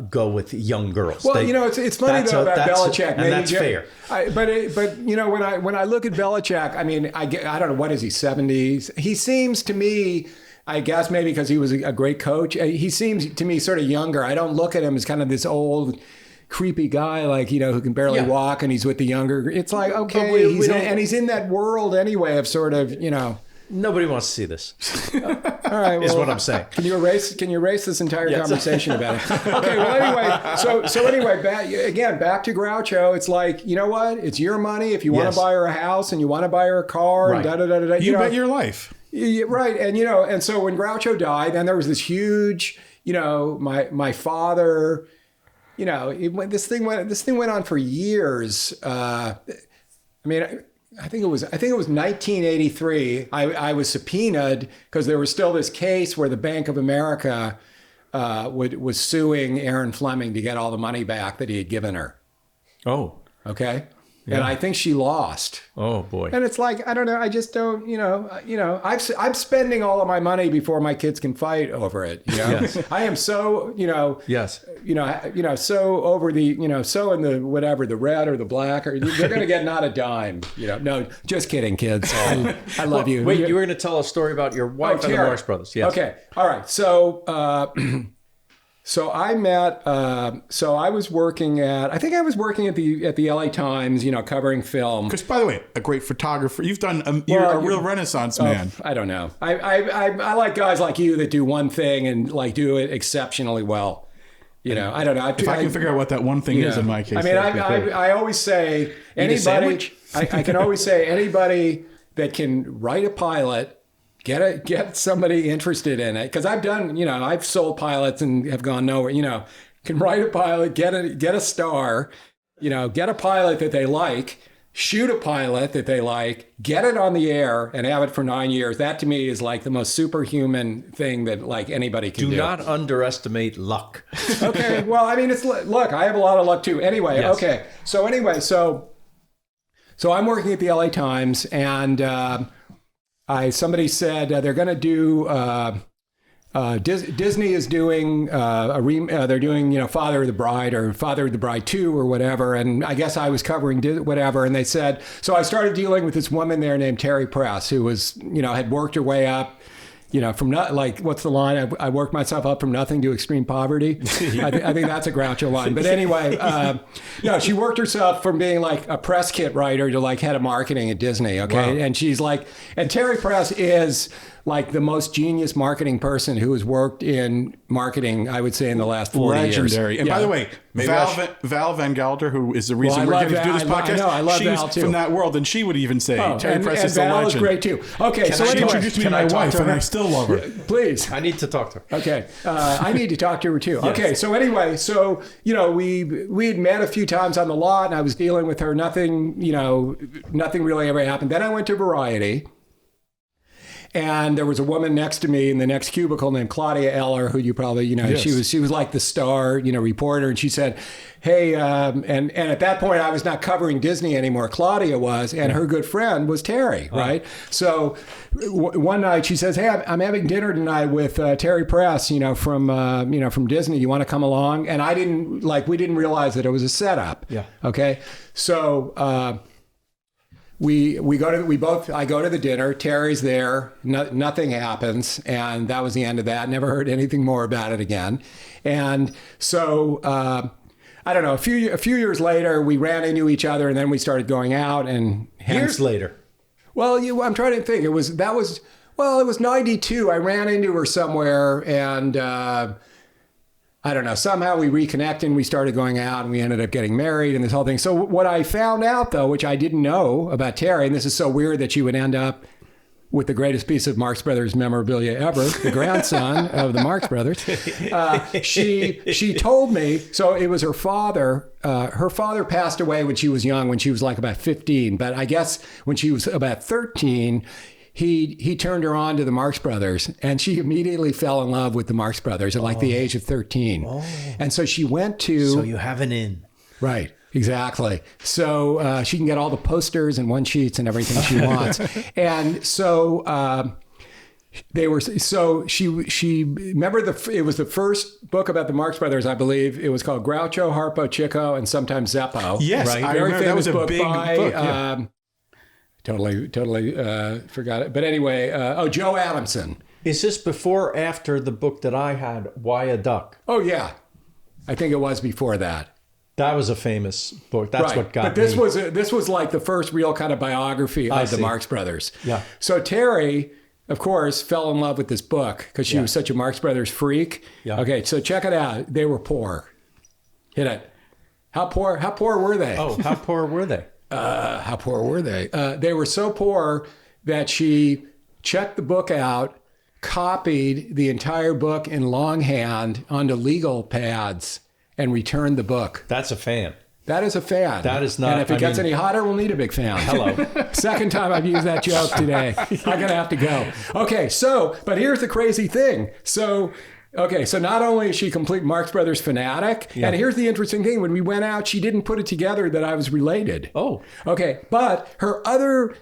[SPEAKER 1] go with young girls.
[SPEAKER 9] Well, it's funny though about Belichick,
[SPEAKER 1] and that's fair.
[SPEAKER 9] But when I look at Belichick, I mean, I don't know, what is he, 70s? He seems to me, I guess maybe because he was a great coach, he seems to me sort of younger. I don't look at him as kind of this old, creepy guy, like, who can barely walk, and he's with the younger. It's like, okay, he's in that world anyway of sort of,
[SPEAKER 1] Nobody wants to see this.
[SPEAKER 9] All right,
[SPEAKER 1] is what I'm saying.
[SPEAKER 9] Can you erase this entire conversation about it? Okay, well anyway, so anyway, back to Groucho. It's like, you know what? It's your money. If you want to buy her a house and you want to buy her a car, and da-da-da-da-da.
[SPEAKER 2] You bet your life.
[SPEAKER 9] Right, and so when Groucho died, then there was this huge, my father, this thing went on for years. I mean, I think it was 1983. I was subpoenaed because there was still this case where the Bank of America was suing Aaron Fleming to get all the money back that he had given her.
[SPEAKER 1] Oh,
[SPEAKER 9] okay. Yeah. And I think she lost.
[SPEAKER 1] Oh boy.
[SPEAKER 9] And it's like, I don't know. I just don't, I'm spending all of my money before my kids can fight over it.
[SPEAKER 1] Yes.
[SPEAKER 9] I am so,
[SPEAKER 1] yes.
[SPEAKER 9] So over the, so in the, whatever, the red or the black, or they're going to get not a dime, No, just kidding, kids. I love you.
[SPEAKER 1] Wait, you were going to tell a story about your wife and the Marx Brothers. Yes.
[SPEAKER 9] Okay. All right. So I met. So I was working at. I think I was working at the LA Times. Covering film.
[SPEAKER 2] Because, by the way, a great photographer. You've done. You're a real Renaissance man.
[SPEAKER 9] I don't know. I like guys like you that do one thing and like do it exceptionally well. I don't know.
[SPEAKER 2] If I can figure out what that one thing is in my case.
[SPEAKER 9] I mean, I always say anybody. I can always say anybody that can write a pilot. Get somebody interested in it, because I've done, I've sold pilots and have gone nowhere. Can write a pilot, get a star, get a pilot that they like, shoot a pilot that they like, get it on the air, and have it for 9 years. That to me is like the most superhuman thing that like anybody can do.
[SPEAKER 1] Do not underestimate luck.
[SPEAKER 9] Okay, well, I mean, look, I have a lot of luck too. Anyway, yes. Okay, so I'm working at the LA Times, and somebody said they're going to do. Disney is doing they're doing Father of the Bride or Father of the Bride 2 or whatever, and I guess I was covering whatever, and they said, so I started dealing with this woman there named Terry Press, who was had worked her way up. From not like, what's the line? I worked myself up from nothing to extreme poverty. I think that's a Groucho line. But anyway, she worked herself from being like a press kit writer to like head of marketing at Disney. Okay. Wow. And she's like, and Terry Press is like the most genius marketing person who has worked in marketing, I would say, in the last 40 years.
[SPEAKER 2] Legendary. And by the way, Val Van Gelder, who is the reason we're getting to do this podcast,
[SPEAKER 9] I love
[SPEAKER 2] she's
[SPEAKER 9] Val too.
[SPEAKER 2] from that world, and she would even say Terry Press is a
[SPEAKER 9] Val
[SPEAKER 2] legend.
[SPEAKER 9] is great too. Okay, so
[SPEAKER 2] she introduced me to my wife, and I still love her.
[SPEAKER 9] Please.
[SPEAKER 1] I need to talk to her.
[SPEAKER 9] Okay. I need to talk to her too.
[SPEAKER 1] Yes.
[SPEAKER 9] Okay. So anyway, we had met a few times on the lot, and I was dealing with her. Nothing really ever happened. Then I went to Variety. And there was a woman next to me in the next cubicle named Claudia Eller, who you probably,
[SPEAKER 2] Yes.
[SPEAKER 9] she was like the star, reporter. And she said, hey, and at that point I was not covering Disney anymore. Claudia was, and her good friend was Terry, right? So one night she says, hey, I'm having dinner tonight with Terry Press, from Disney. You want to come along? And we didn't realize that it was a setup.
[SPEAKER 1] Yeah.
[SPEAKER 9] Okay. So, I go to the dinner. Terry's there. Nothing happens, and that was the end of that. Never heard anything more about it again. And so I don't know. A few years later, we ran into each other, and then we started going out. And
[SPEAKER 1] Years later.
[SPEAKER 9] Well, I'm trying to think. It was 92. I ran into her somewhere, and I don't know, somehow we reconnected and we started going out and we ended up getting married and this whole thing. So what I found out, though, which I didn't know about Terry, and this is so weird that she would end up with the greatest piece of Marx Brothers memorabilia ever, the grandson of the Marx Brothers. She told me, so it was her father. Her father passed away when she was young, when she was like about 15. But I guess when she was about 13, he turned her on to the Marx Brothers, and she immediately fell in love with the Marx Brothers at like the age of 13. Oh. And so she went to...
[SPEAKER 1] So you have an in.
[SPEAKER 9] Right. Exactly. So she can get all the posters and one sheets and everything she wants. And so she remember it was the first book about the Marx Brothers, I believe. It was called Groucho, Harpo, Chico, and sometimes Zeppo.
[SPEAKER 2] Yes,
[SPEAKER 9] right?
[SPEAKER 2] I
[SPEAKER 9] Very
[SPEAKER 2] remember that was a big book. Yeah.
[SPEAKER 9] Totally forgot it. But anyway, Joe Adamson.
[SPEAKER 1] Is this before or after the book that I had, Why a Duck?
[SPEAKER 9] Oh, yeah. I think it was before that.
[SPEAKER 1] That was a famous book. That's
[SPEAKER 9] right.
[SPEAKER 1] what got
[SPEAKER 9] me. But this was like the first real kind of biography of the Marx Brothers.
[SPEAKER 1] Yeah.
[SPEAKER 9] So Terry, of course, fell in love with this book because she was such a Marx Brothers freak. Yeah. Okay, so check it out. They were poor. Hit it. How poor were they?
[SPEAKER 1] Oh, how poor were they?
[SPEAKER 9] How poor were they? They were so poor that she checked the book out, copied the entire book in longhand onto legal pads, and returned the book.
[SPEAKER 1] That's a fan.
[SPEAKER 9] That is a fan.
[SPEAKER 1] That is not.
[SPEAKER 9] And if it gets any hotter, we'll need a big fan.
[SPEAKER 1] Hello.
[SPEAKER 9] Second time I've used that joke today. I'm going to have to go. Okay, but here's the crazy thing. So not only is she a complete Marx Brothers fanatic, and here's the interesting thing. When we went out, she didn't put it together that I was related.
[SPEAKER 1] Oh.
[SPEAKER 9] Okay, but her other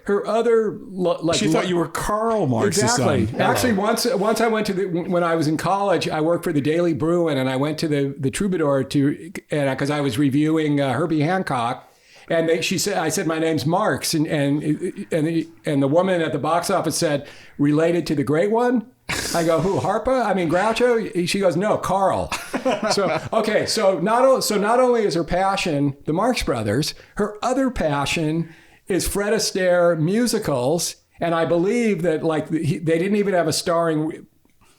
[SPEAKER 2] she thought you were Karl Marx's
[SPEAKER 9] exactly.
[SPEAKER 2] son.
[SPEAKER 9] Actually, once I went to when I was in college, I worked for the Daily Bruin, and I went to the Troubadour because I was reviewing Herbie Hancock. And she said, I said, my name's Marx. And the woman at the box office said, related to the great one? I go, who, Harpo? I mean, Groucho? She goes, no, Carl. So not only is her passion the Marx Brothers, her other passion is Fred Astaire musicals. And I believe that they didn't even have a starring...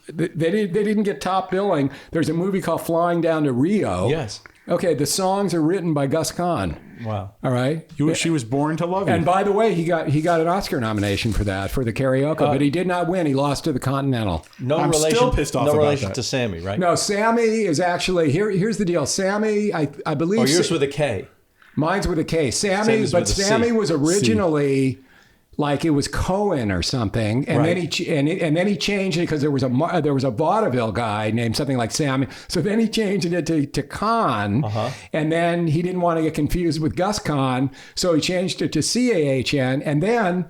[SPEAKER 9] They didn't get top billing. There's a movie called Flying Down to Rio.
[SPEAKER 1] Yes.
[SPEAKER 9] Okay, the songs are written by Gus Kahn.
[SPEAKER 1] Wow.
[SPEAKER 9] All right.
[SPEAKER 2] She was born to love you.
[SPEAKER 9] And by the way, he got an Oscar nomination for that, for the karaoke, but he did not win. He lost to the Continental.
[SPEAKER 2] I'm still pissed off about that.
[SPEAKER 1] No relation to Sammy, right?
[SPEAKER 9] No, Sammy is actually here's the deal. Sammy, I believe.
[SPEAKER 1] Oh, yours with a K.
[SPEAKER 9] Mine's with a K. Sammy was originally like it was Cohen or something, and then he changed it because there was a vaudeville guy named something like Sammy. So then he changed it to Kahn, and then he didn't want to get confused with Gus Kahn, so he changed it to CAHN. And then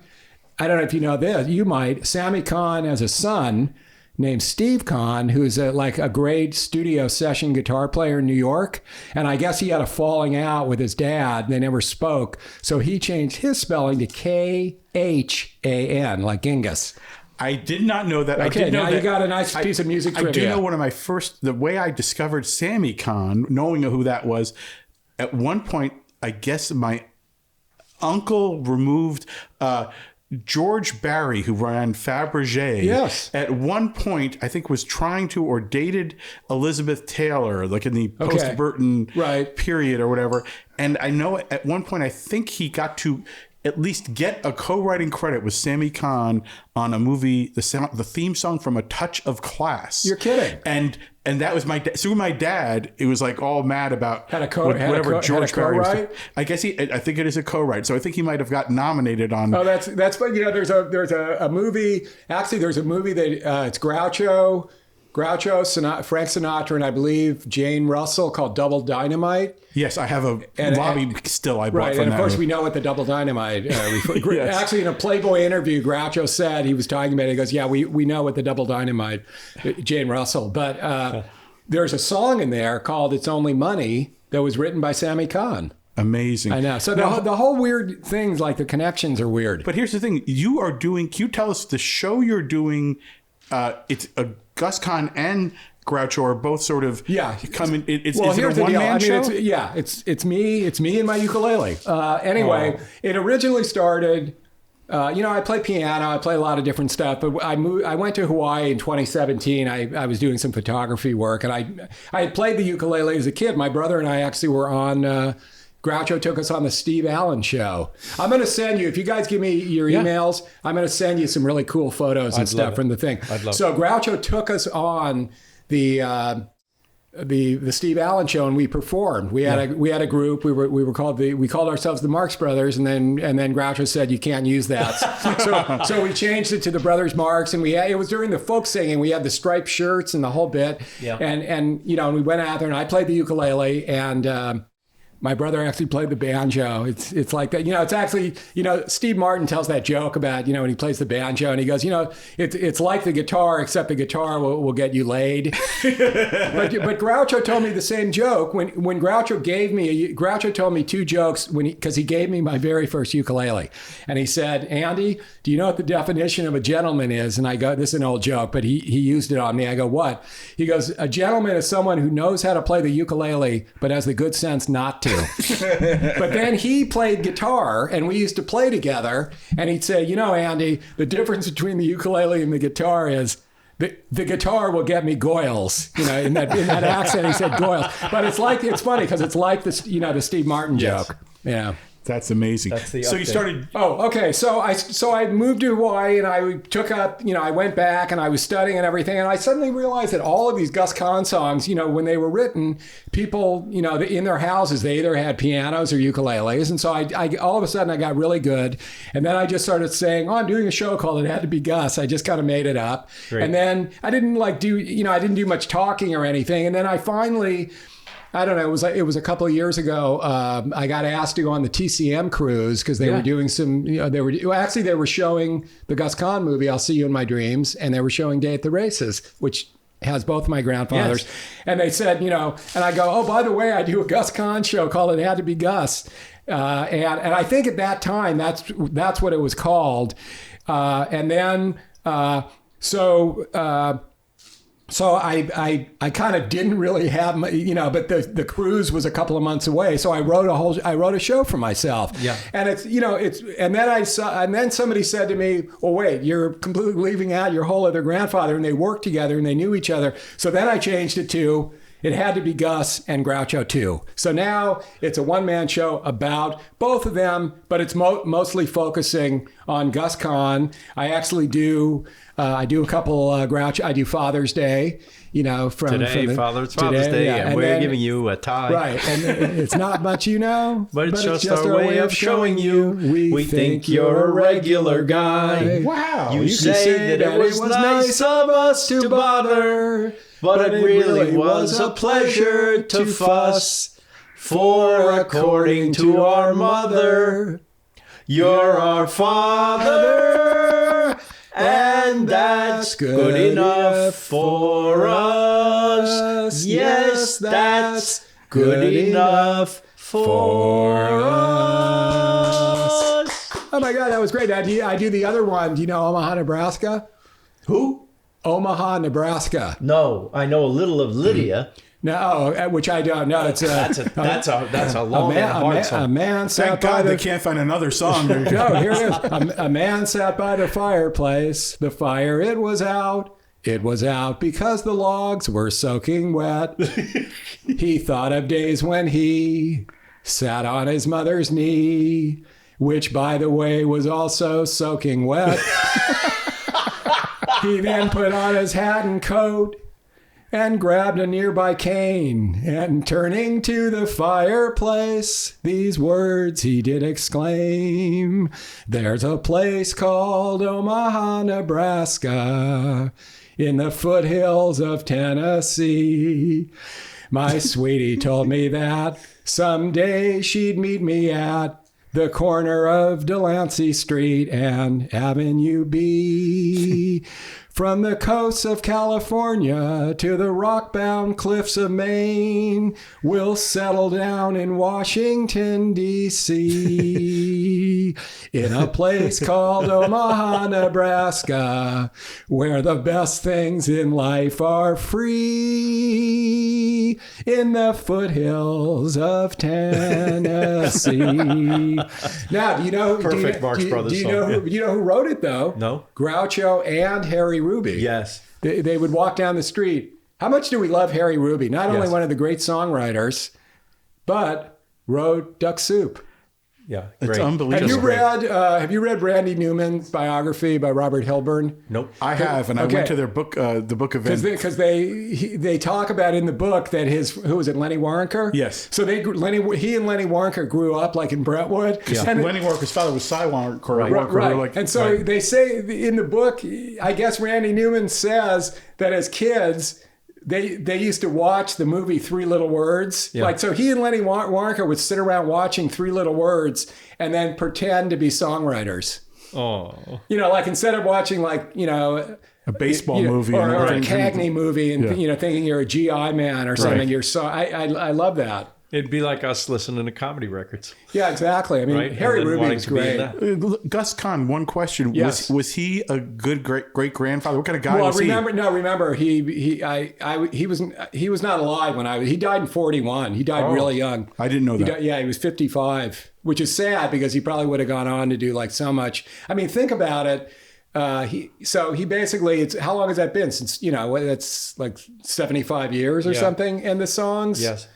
[SPEAKER 9] I don't know if you know this, you might. Sammy Kahn has a son named Steve Kahn, who's a great studio session guitar player in New York. And I guess he had a falling out with his dad. They never spoke. So he changed his spelling to Khan, like Genghis.
[SPEAKER 2] I did not know that.
[SPEAKER 9] Okay, you got a nice piece of music trivia.
[SPEAKER 2] I do know one of my the way I discovered Sammy Kahn, knowing who that was, at one point, I guess my uncle removed George Barry, who ran Fabergé,
[SPEAKER 9] yes,
[SPEAKER 2] at one point I think was trying to or dated Elizabeth Taylor, like in the post-Burton period or whatever. And I know at one point I think he got to at least get a co-writing credit with Sammy Kahn on a movie, the theme song from A Touch of Class.
[SPEAKER 9] You're kidding.
[SPEAKER 2] And that was my dad. It was like all mad about whatever George Barry was. I guess I think it is a co-write. So I think he might have got nominated on.
[SPEAKER 9] Oh, that's but there's a movie. Actually, there's a movie that it's Groucho, Frank Sinatra, and I believe Jane Russell called Double Dynamite.
[SPEAKER 2] Yes, I have a lobby still I bought
[SPEAKER 9] right,
[SPEAKER 2] from
[SPEAKER 9] and of
[SPEAKER 2] that
[SPEAKER 9] course
[SPEAKER 2] movie.
[SPEAKER 9] we know what the Double Dynamite.
[SPEAKER 2] Yes.
[SPEAKER 9] Actually, in a Playboy interview, Groucho said he was talking about it. He goes, "Yeah, we know what the Double Dynamite, Jane Russell." But there's a song in there called "It's Only Money" that was written by Sammy Kahn.
[SPEAKER 2] Amazing.
[SPEAKER 9] I know. So the whole weird things, like the connections, are weird.
[SPEAKER 2] But here's the thing: you are doing. Can you tell us the show you're doing? It's a Gus Kahn and Groucho are both sort of coming. Is it a one-man show?
[SPEAKER 9] It's me and my ukulele. Anyway, it originally started. I play piano. I play a lot of different stuff. But I went to Hawaii in 2017. I was doing some photography work, and I had played the ukulele as a kid. My brother and I actually were on. Groucho took us on the Steve Allen show. I'm going to send you, if you guys give me your emails, I'm going to send you some really cool photos and stuff from the thing. So Groucho took us on the Steve Allen show, and we performed. We had a group. We called ourselves the Marx Brothers, and then Groucho said you can't use that. So we changed it to the Brothers Marx, and it was during the folk singing. We had the striped shirts and the whole bit. Yeah. And we went out there, and I played the ukulele, and my brother actually played the banjo. It's like that. It's actually, Steve Martin tells that joke about, when he plays the banjo, and he goes, it's like the guitar, except the guitar will get you laid. but Groucho told me the same joke when Groucho told me two jokes because he gave me my very first ukulele. And he said, "Andy, do you know what the definition of a gentleman is?" And I go, this is an old joke, but he used it on me. I go, "What?" He goes, "A gentleman is someone who knows how to play the ukulele, but has the good sense not to." But then he played guitar, and we used to play together, and he'd say, "Andy, the difference between the ukulele and the guitar is the guitar will get me goils." In that accent he said goils. But it's funny because it's like the Steve Martin joke. Yeah.
[SPEAKER 2] That's amazing.
[SPEAKER 1] That's the
[SPEAKER 2] so you
[SPEAKER 1] update.
[SPEAKER 2] started.
[SPEAKER 9] Oh, okay. So I moved to Hawaii, and I took up. I went back and I was studying and everything, and I suddenly realized that all of these Gus Kahn songs, when they were written, people, in their houses, they either had pianos or ukuleles, and so I all of a sudden I got really good, and then I just started saying, "Oh, I'm doing a show called It Had to Be Gus." I just kind of made it up, and then I didn't I didn't do much talking or anything, and then I finally. I don't know. It was a couple of years ago. I got asked to go on the TCM cruise because they were doing some. They were showing the Gus Kahn movie, "I'll See You in My Dreams," and they were showing "Day at the Races," which has both my grandfathers. Yes. And they said, and I go, "Oh, by the way, I do a Gus Kahn show called It Had to Be Gus," and I think at that time that's what it was called, and then So I kind of didn't really have but the cruise was a couple of months away, so I wrote a show for myself. Yeah. And and then somebody said to me, "Well, wait, you're completely leaving out your whole other grandfather," and they worked together and they knew each other. So then I changed it to It Had to Be Gus and Groucho too. So now it's a one-man show about both of them, but it's mostly focusing on Gus Kahn. I actually do. I do a couple Groucho. I do Father's Day,
[SPEAKER 1] Father's Day, and we're giving you a tie.
[SPEAKER 9] Right, and it's not much,
[SPEAKER 1] but it's just our way of showing you we think you're a regular guy.
[SPEAKER 9] Wow,
[SPEAKER 1] you say that it was nice of us to bother, but it really was a pleasure to fuss. For according to our mother, you're our father. And that's good enough for us. Yes, that's good enough for us.
[SPEAKER 9] Oh my God, that was great. I do the other one. Do you know Omaha, Nebraska?
[SPEAKER 1] Who?
[SPEAKER 9] Omaha, Nebraska.
[SPEAKER 1] No, I know a little of Lydia.
[SPEAKER 9] No, which I don't know. It's
[SPEAKER 1] That's a long and hard song.
[SPEAKER 9] A man sat
[SPEAKER 2] Thank
[SPEAKER 9] by
[SPEAKER 2] God
[SPEAKER 9] the...
[SPEAKER 2] they can't find another song.
[SPEAKER 9] No, here it is. A man sat by the fireplace. The fire, it was out. It was out because the logs were soaking wet. He thought of days when he sat on his mother's knee, which, by the way, was also soaking wet. He then put on his hat and coat and grabbed a nearby cane, and turning to the fireplace, these words he did exclaim: "There's a place called Omaha, Nebraska, in the foothills of Tennessee. My sweetie told me that someday she'd meet me at the corner of Delancey Street and Avenue B. From the coasts of California to the rock-bound cliffs of Maine, we'll settle down in Washington, D.C., in a place called Omaha, Nebraska, where the best things in life are free, in the foothills of Tennessee." Now, do you know...
[SPEAKER 1] Perfect Marx Brothers
[SPEAKER 9] do you
[SPEAKER 1] song.
[SPEAKER 9] know who wrote it, though?
[SPEAKER 1] No.
[SPEAKER 9] Groucho and Harry Ruby.
[SPEAKER 1] Yes.
[SPEAKER 9] They would walk down the street. How much do we love Harry Ruby? Not only one of the great songwriters, but wrote Duck Soup.
[SPEAKER 1] Yeah,
[SPEAKER 2] It's
[SPEAKER 1] great.
[SPEAKER 2] unbelievable.
[SPEAKER 9] Have you read Randy Newman's biography by Robert Hilburn?
[SPEAKER 1] Nope.
[SPEAKER 2] I have, and I went to their book, the book event.
[SPEAKER 9] Because they talk about in the book that who was it, Lenny Waronker?
[SPEAKER 2] Yes.
[SPEAKER 9] So he and Lenny Waronker grew up like in Brentwood.
[SPEAKER 2] Yeah.
[SPEAKER 9] And
[SPEAKER 2] Lenny Waronker's father was Cy Waronker.
[SPEAKER 9] Right. And so they say in the book, I guess Randy Newman says that as kids, they used to watch the movie Three Little Words.
[SPEAKER 1] Yeah.
[SPEAKER 9] Like, so he and Lenny Waronker would sit around watching Three Little Words and then pretend to be songwriters.
[SPEAKER 1] Oh.
[SPEAKER 9] You know, like instead of watching like,
[SPEAKER 2] a baseball movie
[SPEAKER 9] or a Cagney movie and, thinking you're a GI man or something,
[SPEAKER 2] Right.
[SPEAKER 9] I love that.
[SPEAKER 1] It'd be like us listening to comedy records.
[SPEAKER 9] Yeah, exactly. I mean,
[SPEAKER 1] Right?
[SPEAKER 9] Harry
[SPEAKER 1] And then
[SPEAKER 9] Ruby
[SPEAKER 1] wanting
[SPEAKER 9] was
[SPEAKER 1] to be in
[SPEAKER 9] great.
[SPEAKER 1] that.
[SPEAKER 2] Gus Kahn, one question.
[SPEAKER 9] Yes.
[SPEAKER 2] Was he a good great grandfather? What kind of guy
[SPEAKER 9] Well,
[SPEAKER 2] was
[SPEAKER 9] remember, he was not alive when he died in 41. He died really young.
[SPEAKER 2] I didn't know that.
[SPEAKER 9] He was 55, which is sad because he probably would have gone on to do like so much. I mean, think about it. He basically, how long has that been since, that's like 75 years or something. And the songs,
[SPEAKER 1] Yes.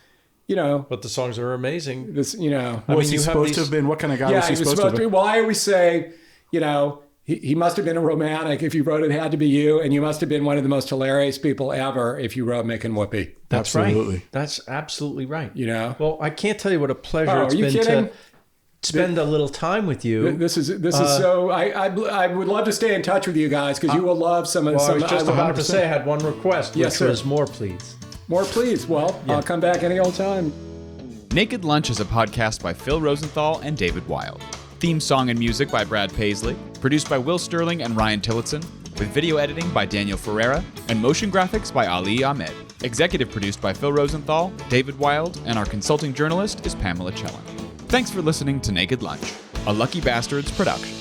[SPEAKER 1] But the songs are amazing.
[SPEAKER 9] this,
[SPEAKER 2] Was he supposed to have been? What kind of guy was he supposed to be?
[SPEAKER 9] Well, I always say, he must have been a romantic if you wrote It Had to Be You, and you must have been one of the most hilarious people ever if you wrote Making Whoopee.
[SPEAKER 1] That's
[SPEAKER 2] Absolutely.
[SPEAKER 1] right. That's absolutely right.
[SPEAKER 9] Well,
[SPEAKER 1] I can't tell you what a pleasure
[SPEAKER 9] are
[SPEAKER 1] it's
[SPEAKER 9] you
[SPEAKER 1] been
[SPEAKER 9] kidding?
[SPEAKER 1] to spend a little time with you.
[SPEAKER 9] This is so. I would love to stay in touch with you guys because you will love some of
[SPEAKER 1] Well, I
[SPEAKER 9] some.
[SPEAKER 1] was just about to say I had one request,
[SPEAKER 9] Yes,
[SPEAKER 1] which
[SPEAKER 9] sir.
[SPEAKER 1] was more, please.
[SPEAKER 9] More, please. Well, I'll come back any old time.
[SPEAKER 12] Naked Lunch is a podcast by Phil Rosenthal and David Wild. Theme song and music by Brad Paisley. Produced by Will Sterling and Ryan Tillotson. With video editing by Daniel Ferreira. And motion graphics by Ali Ahmed. Executive produced by Phil Rosenthal, David Wild, and our consulting journalist is Pamela Chellan. Thanks for listening to Naked Lunch, a Lucky Bastards production.